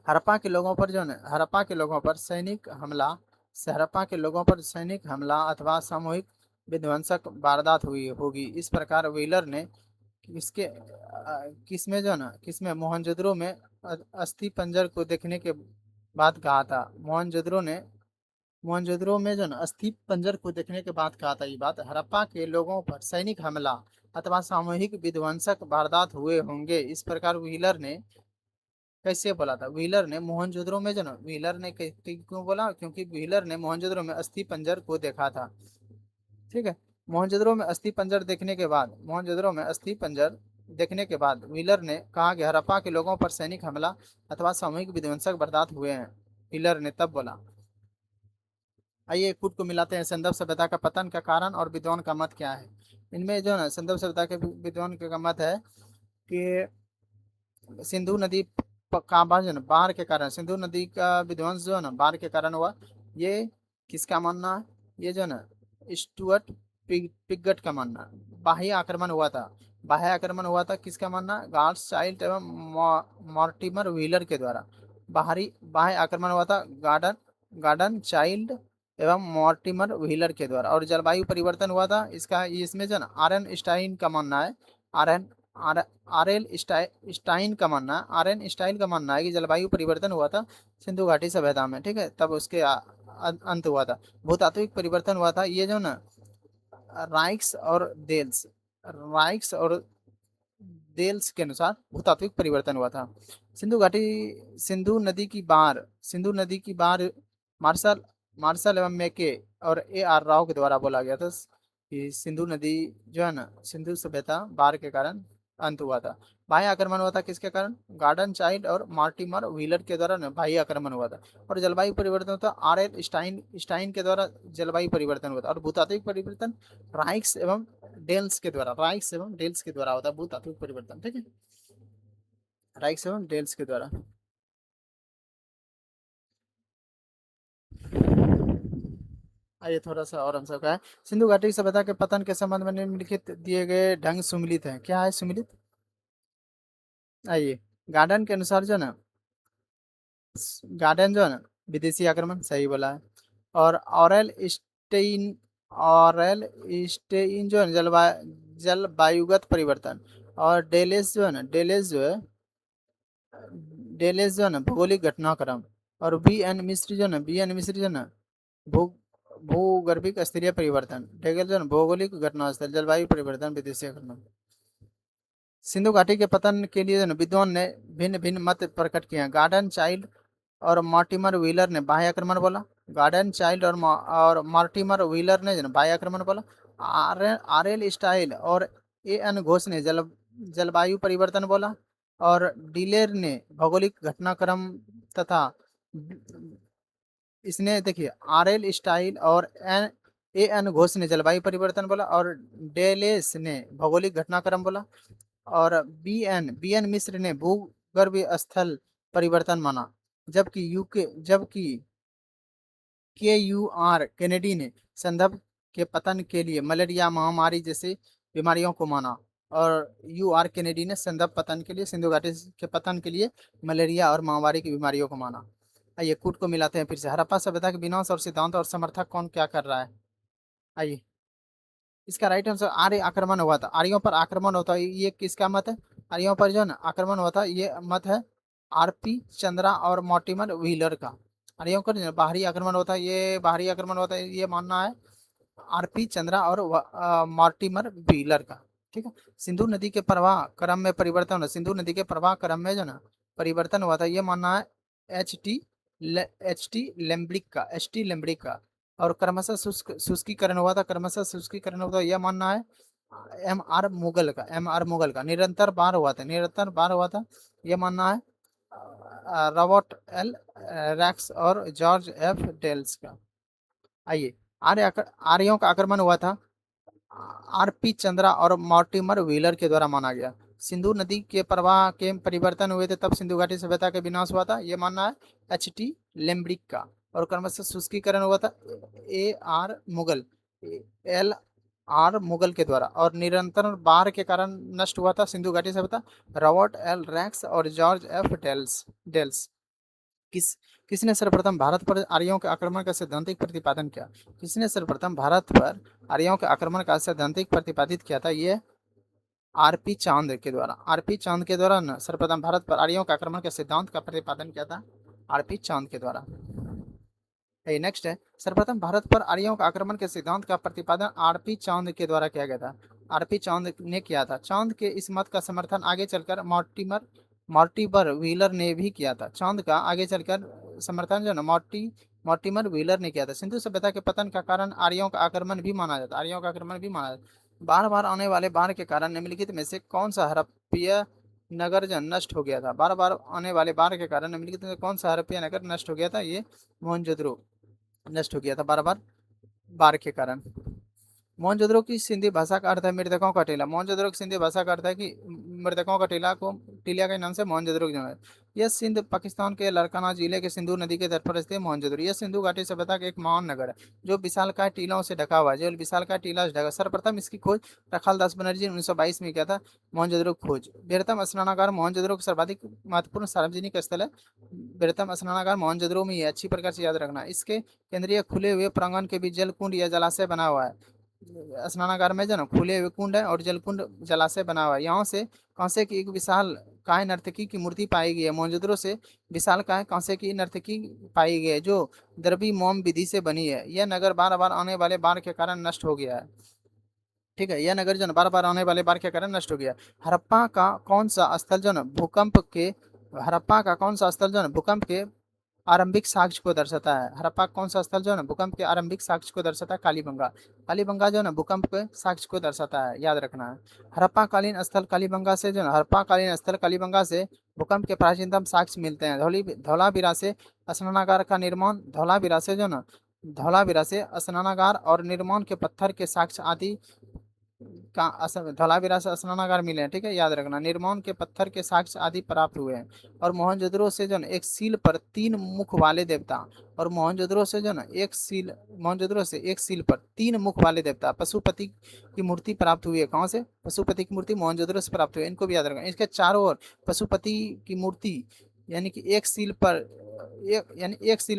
हड़प्पा के लोगों पर जो है हड़प्पा के लोगों पर सैनिक हमला हड़प्पा के लोगों पर सैनिक हमला अथवा सामूहिक विध्वंसक वारदात हुई होगी। इस प्रकार व्हीलर ने किसमें जो है ना, किसमें मोहनजोदड़ो में अस्थि पंजर को देखने के बाद कहा था। मोहनजोदड़ो में जो है ना, अस्थि पंजर को देखने के बाद कहा था। ये बात हड़प्पा के लोगों पर सैनिक हमला अथवा सामूहिक विध्वंसक वारदात हुए होंगे। इस प्रकार व्हीलर ने कैसे बोला था? व्हीलर ने मोहनजोदड़ो में जो ना, व्हीलर ने क्यों बोला? क्योंकि व्हीलर ने मोहनजोदड़ो में अस्थि पंजर को देखा था, ठीक है। मोहनजोदड़ो में अस्थि पंजर देखने के बाद व्हीलर ने कहा कि हड़प्पा के लोगों पर सैनिक हमला अथवा सामूहिक विध्वंसक वारदात हुए हैं। व्हीलर ने तब बोला। आइए कूट को मिलाते हैं। संदर्भ सभ्यता का पतन का कारण और विद्वान का मत क्या है? इनमें जो है ना, संदर्भ सभ्यता के विद्वान का मत है कि सिंधु नदी का जो है बाढ़ के कारण, सिंधु नदी का विध्वंस जो है ना बाढ़ के कारण हुआ। ये किसका मानना है? ये जो है ना स्टुअर्ट पिगट का मानना है। बाह्य आक्रमण हुआ था किसका मानना? गार्ड्स चाइल्ड एवं मॉर्टिमर व्हीलर के द्वारा। बाह्य आक्रमण हुआ था गार्डन चाइल्ड एवं मॉर्टिमर व्हीलर के द्वारा। और जलवायु परिवर्तन हुआ था इसका, इसमें जो है ना आर एन स्टाइन का मानना है। R N R R L Stein का मानना है आर एन स्टाइन का मानना है कि जलवायु परिवर्तन हुआ था सिंधु घाटी सभ्यता में, ठीक है। तब उसके अंत हुआ था। भूतात्विक परिवर्तन हुआ था, ये जो ना राइक्स और देल्स राइक्स और देल्स के अनुसार भूतात्विक परिवर्तन हुआ था। सिंधु नदी की बाढ़ मार्शल मार्शल एवं मैके और ए आर राव के द्वारा बोला गया था कि सिंधु नदी जो है ना, सिंधु सभ्यता बाढ़ के कारण अंत हुआ था। बाह्य आक्रमण हुआ था किसके कारण? गार्डन चाइल्ड और मार्टिमर व्हीलर के द्वारा ना बाह्य आक्रमण हुआ था। और जलवायु परिवर्तन होता आर एल स्टाइन के द्वारा जलवायु परिवर्तन हुआ था। और भूतात्विक परिवर्तन राइक्स एवं डेल्स के द्वारा होता है भूतात्विक परिवर्तन, ठीक है। राइक्स एवं डेल्स के द्वारा। आइए थोड़ा सा और हम सबका है। सिंधु घाटी की सभ्यता के पतन के संबंध में निम्नलिखित दिए गए ढंग सुमिलित है। क्या है सुमिलित? आइए, गार्डन के अनुसार जो है ना, गार्डन जो है ना विदेशी आक्रमण, सही बोला है। और स्टेइन ऑरेल स्टेइन जो है ना, जलवायुगत परिवर्तन। और डेलेस जो है ना भौगोलिक घटनाक्रम। और बी एन मिश्र जो है ना भू भूगर्भिक स्तरीय परिवर्तन। डेगल जो है ना भौगोलिक घटना स्थल, जलवायु परिवर्तन, विदेशी आक्रमण। सिंधु घाटी के पतन के लिए जो है ना विद्वान ने भिन्न भिन्न मत प्रकट किए हैं। गार्डन चाइल्ड और मॉर्टिमर व्हीलर ने बाह्य आक्रमण बोला। गार्डन चाइल्ड और मॉर्टिमर व्हीलर ने जो है ना बाह्य आक्रमण बोला। आर एल स्टाइल और ए एन घोष ने जलवायु परिवर्तन बोला। और डिलेर ने भौगोलिक घटनाक्रम तथा इसने देखिए आर एल स्टाइल और ए एन घोष ने जलवायु परिवर्तन बोला, और डेलेस ने भौगोलिक घटनाक्रम बोला, और बी एन मिश्र ने भूगर्भ स्थल परिवर्तन माना, जबकि के यू आर कैनेडी ने संदर्भ के पतन के लिए मलेरिया महामारी जैसे बीमारियों को माना, और यू आर कैनेडी ने संदर्भ पतन के लिए, सिंधु घाटी के पतन के लिए मलेरिया और महामारी की बीमारियों को माना। आइए कूट को मिलाते हैं फिर से। हड़प्पा सभ्यता के विनाश और सिद्धांत और समर्थक कौन क्या कर रहा है? आइए, इसका राइट आंसर आर्य आक्रमण हुआ था, आर्यों पर आक्रमण होता है, ये किसका मत है? आर्यों पर जो है आक्रमण हुआ था, ये मत है आरपी चंद्रा और मॉर्टिमर व्हीलर का। आर्यों पर जो बाहरी आक्रमण होता है, ये बाहरी आक्रमण होता है, ये मानना है आरपी चंद्रा और मॉर्टिमर व्हीलर का। ठीक है। सिंधु नदी के प्रवाह क्रम में परिवर्तन हुआ, सिंधु नदी के प्रवाह क्रम में जो ना परिवर्तन हुआ था, ये मानना है एच टी एच टी लेम्ब्रिक का। और क्रमशः शुष्कीकरण हुआ था, क्रमशः शुष्कीकरण हुआ था, यह मानना है एम आर मुगल का। निरंतर बार हुआ था, निरंतर बार हुआ था, यह मानना है रॉबर्ट एल रैक्स और जॉर्ज एफ डेल्स का। आइए, आर्यों का आक्रमण हुआ था आरपी चंद्रा और मॉर्टिमर व्हीलर के द्वारा माना गया। सिंधु नदी के प्रवाह के परिवर्तन हुए थे, तब सिंधु घाटी सभ्यता का विनाश हुआ था, यह मानना है एच टी लेम्ब्रिक का। और क्रमशः शुष्कीकरण हुआ था A R Mughal L R Mughal के द्वारा। और निरंतर बाढ़ के कारण नष्ट हुआ था सिंधु घाटी सभ्यता, रॉबर्ट एल रैक्स और जॉर्ज एफ डेल्स। किस किसने सर्वप्रथम भारत पर आर्यों के आक्रमण का सैद्धांतिक प्रतिपादन किया? किसने सर्वप्रथम भारत पर आर्यों के आक्रमण का सैद्धांतिक प्रतिपादित किया था? ये आरपी चांद के द्वारा। आरपी चांद के द्वारा सर्वप्रथम भारत पर आर्यों के आक्रमण के सिद्धांत का प्रतिपादन किया था आरपी चांद के द्वारा। नेक्स्ट है, सर्वप्रथम भारत पर आर्यों के आक्रमण के सिद्धांत का प्रतिपादन आरपी चांद के द्वारा किया गया था। आरपी चांद ने किया था। चांद के इस मत का समर्थन आगे चलकर मॉर्टिमर व्हीलर ने भी किया था। चांद का आगे चलकर समर्थन जो ना मॉर्टिमर व्हीलर ने किया था। सिंधु सभ्यता के पतन का कारण आर्यों का आक्रमण भी माना जाता, आर्यों का आक्रमण भी माना जाता। बार बार आने वाले बाढ़ के कारण निम्नलिखित में से कौन सा हड़प्पीय नगर जो नष्ट हो गया था? बार बार आने वाले बाढ़ के कारण निम्नलिखित में कौन सा हड़प्पीय नगर नष्ट हो गया था? ये मोहनजोदड़ो नष्ट हो गया था बार बार बाढ़ के कारण। मोहनजोदड़ो की सिंधी भाषा का अर्थ है मृतकों का टीला। मोहनजोदड़ो की सिंधी भाषा का अर्थ है कि मृतकों का टीला को टीला के नाम से मोहनजोदड़ो की जगह। यह सिंध पाकिस्तान के लारकाना जिले के सिंधु नदी के तट पर स्थित मोहनजोदड़ो, यह सिंधु घाटी सभ्यता का एक महान नगर है जो विशालकाय टीलों से ढका हुआ है, जो विशालकाय टीला से ढका। सर्वप्रथम इसकी खोज रखाल दास बनर्जी ने 1922 में किया था। मोहनजोदड़ो खोज। बृहत्तम स्नानागार मोहनजोदड़ो का सर्वाधिक महत्वपूर्ण सार्वजनिक स्थल है। बृहत्तम स्नानागार मोहनजोदड़ो में ही है, अच्छी प्रकार से याद रखना। इसके केंद्रीय खुले हुए प्रांगण के बीच जल कुंड या जलाशय बना हुआ है। स्नानागार में जो ना खुले हुए कुंड है और जलकुंड जलाशय बना हुआ है। यहाँ से कांसे की एक विशाल काय नर्तकी की मूर्ति पाई गई है। मोहनजोदड़ो से विशाल काय कांसे की नर्तकी पाई गई है जो द्रवी मोम विधि से बनी है। यह नगर बार बार आने वाले बाढ़ के कारण नष्ट हो गया है। ठीक है, यह नगर जो ना बार बार आने वाले बाढ़ के कारण नष्ट हो गया। हड़प्पा का कौन सा स्थल जो ना भूकंप के हड़प्पा का कौन सा स्थल जो ना भूकंप के आरंभिक साक्ष्य को दर्शाता है? हड़प्पा कौन सा स्थल जो है ना भूकंप के आरंभिक साक्ष्य को दर्शाता है? कालीबंगा। कालीबंगा जो है ना भूकंप के साक्ष्य को दर्शाता है, याद रखना है। हड़प्पा कालीन स्थल कालीबंगा से जो है हड़प्पा कालीन स्थल कालीबंगा से भूकंप के प्राचीनतम साक्ष्य मिलते हैं। धौलावीरा से स्नानागार का निर्माण, धौलावीरा से जो ना धौलावीरा से स्नानागार और निर्माण के पत्थर के साक्ष्य आदि का धौलावीरा से स्नानागार मिले हैं। ठीक है, याद रखना। निर्माण के पत्थर के साक्ष्य आदि प्राप्त हुए हैं। और मोहनजोदड़ो से जो एक सील पर 3 मुख वाले देवता, और मोहनजोदड़ो से जो मोहनजोदड़ो से एक सील पर 3 मुख वाले देवता पशुपति की मूर्ति प्राप्त हुई है। कहाँ से? पशुपति की मूर्ति मोहनजोदड़ो से प्राप्त हुई है, इनको भी याद रखना। इसके चारों ओर पशुपति की मूर्ति, यानी कि एक सील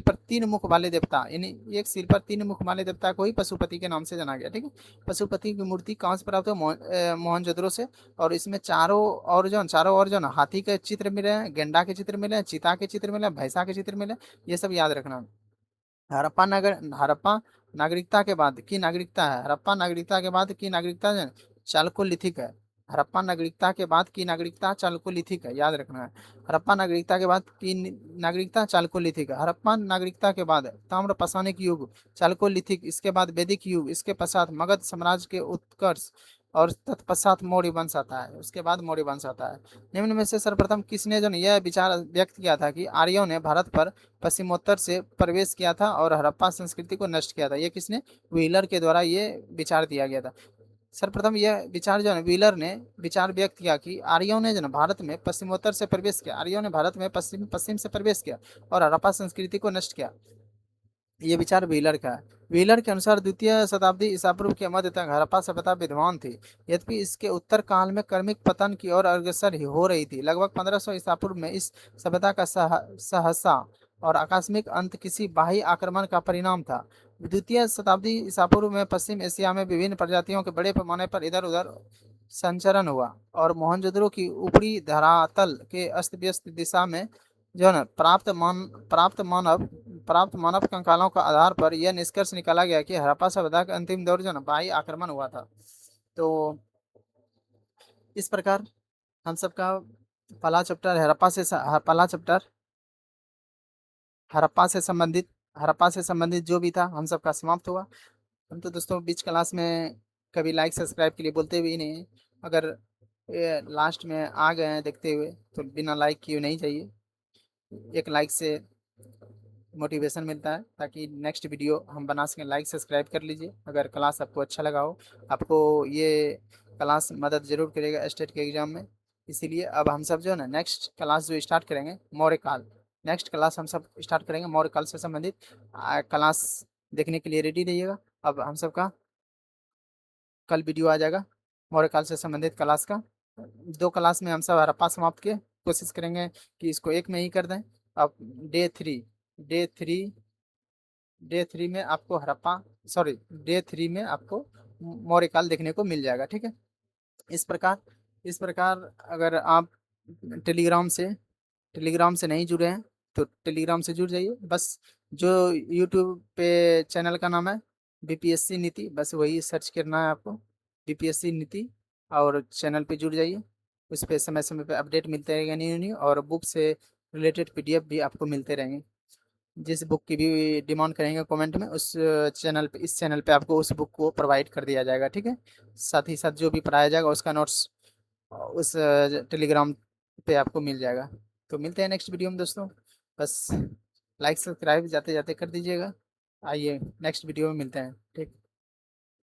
पर 3 मुख वाले देवता, यानी एक सील पर 3 मुख वाले देवता को ही पशुपति के नाम से जाना गया। ठीक है, पशुपति की मूर्ति कहाँ से प्राप्त हुई? मोहनजोदड़ो से। और इसमें चारों ओर जो ना हाथी के चित्र मिले हैं, गेंडा के चित्र मिले हैं, चीता के चित्र मिले हैं, भैंसा के चित्र मिले हैं, ये सब याद रखना। हड़प्पा नागरिकता के बाद की नागरिकता है। हड़प्पा नागरिकता के बाद की नागरिकता जो है, चालकोलिथिक है। हड़प्पा नागरिकता के बाद की नागरिकता चालकोलिथिक है, याद रखना है। हड़प्पा नागरिकता के बाद की नागरिकता चालकोलिथिक है। हड़प्पा नागरिकता के बाद ताम्र पाषाणिक युग चालकोलिथिक, इसके बाद वैदिक युग, इसके पश्चात मगध साम्राज्य के उत्कर्ष और तत्पश्चात मौर्य वंश आता है, उसके बाद मौर्य वंश आता है। निम्न में से सर्वप्रथम किसने जो है यह विचार व्यक्त किया था कि आर्यों ने भारत पर पश्चिमोत्तर से प्रवेश किया था और हड़प्पा संस्कृति को नष्ट किया था? ये किसने? व्हीलर के द्वारा ये विचार दिया गया था। सर्वप्रथम यह विचार जो है व्हीलर ने विचार व्यक्त किया कि आर्यों ने जो है भारत में पश्चिमोत्तर से प्रवेश किया, आर्यों ने भारत में पश्चिम पश्चिम से प्रवेश किया और हड़प्पा संस्कृति को नष्ट किया। ये विचार व्हीलर का है। व्हीलर के अनुसार द्वितीय शताब्दी ईसा पूर्व के मध्य तक हड़प्पा सभ्यता विद्यमान थी, यद्यपि इसके उत्तर काल में क्रमिक पतन की ओर अग्रसर हो रही थी। लगभग 1500 ईसा पूर्व में इस सभ्यता का सहसा और आकस्मिक अंत किसी बाह्य आक्रमण का परिणाम था। द्वितीय शताब्दी ईसा पूर्व में पश्चिम एशिया में विभिन्न प्रजातियों के बड़े पैमाने पर इधर उधर संचरण हुआ और मोहनजोदड़ो की ऊपरी धरातल के अस्त व्यस्त दिशा में जो है ना प्राप्त मानव कंकालों का आधार पर यह निष्कर्ष निकाला गया कि हड़प्पा सभ्यता का अंतिम दौर जो है ना बाह्य आक्रमण हुआ था। तो इस प्रकार हम सबका पहला चैप्टर पहला चैप्टर हड़प्पा से संबंधित जो भी था हम सबका समाप्त हुआ। हम तो दोस्तों बीच क्लास में कभी लाइक सब्सक्राइब के लिए बोलते भी नहीं हैं। अगर लास्ट में आ गए हैं देखते हुए तो बिना लाइक किए नहीं चाहिए। एक लाइक से मोटिवेशन मिलता है ताकि नेक्स्ट वीडियो हम बना सकें। लाइक सब्सक्राइब कर लीजिए अगर क्लास आपको अच्छा लगा हो। आपको ये क्लास मदद जरूर करेगा स्टेट के एग्जाम में। इसीलिए अब हम सब जो है ना नेक्स्ट क्लास जो स्टार्ट करेंगे मौर्यकाल, नेक्स्ट क्लास हम सब स्टार्ट करेंगे मौर्यकाल से संबंधित। क्लास देखने के लिए रेडी रहिएगा। अब हम सबका कल वीडियो आ जाएगा मौर्यकाल से संबंधित क्लास का। 2 क्लास में हम सब हड़प्पा समाप्त के कोशिश करेंगे कि इसको एक में ही कर दें। अब डे थ्री डे थ्री में आपको हड़प्पा सॉरी डे थ्री में आपको मौर्यकाल देखने को मिल जाएगा। ठीक है। इस प्रकार अगर आप टेलीग्राम से नहीं जुड़े हैं तो टेलीग्राम से जुड़ जाइए। बस जो यूट्यूब पे चैनल का नाम है बीपीएससी नीति, बस वही सर्च करना है आपको, बीपीएससी नीति, और चैनल पे जुड़ जाइए। उस पर समय समय पे अपडेट मिलते रहेंगे न्यू न्यू, और बुक से रिलेटेड पीडीएफ भी आपको मिलते रहेंगे। जिस बुक की भी डिमांड करेंगे कमेंट में उस चैनल पे इस चैनल पे आपको उस बुक को प्रोवाइड कर दिया जाएगा। ठीक है। साथ ही साथ जो भी पढ़ाया जाएगा उसका नोट्स उस टेलीग्राम पे आपको मिल जाएगा। तो मिलते हैं नेक्स्ट वीडियो में दोस्तों। बस लाइक सब्सक्राइब जाते जाते कर दीजिएगा। आइए नेक्स्ट वीडियो में मिलते हैं। ठीक।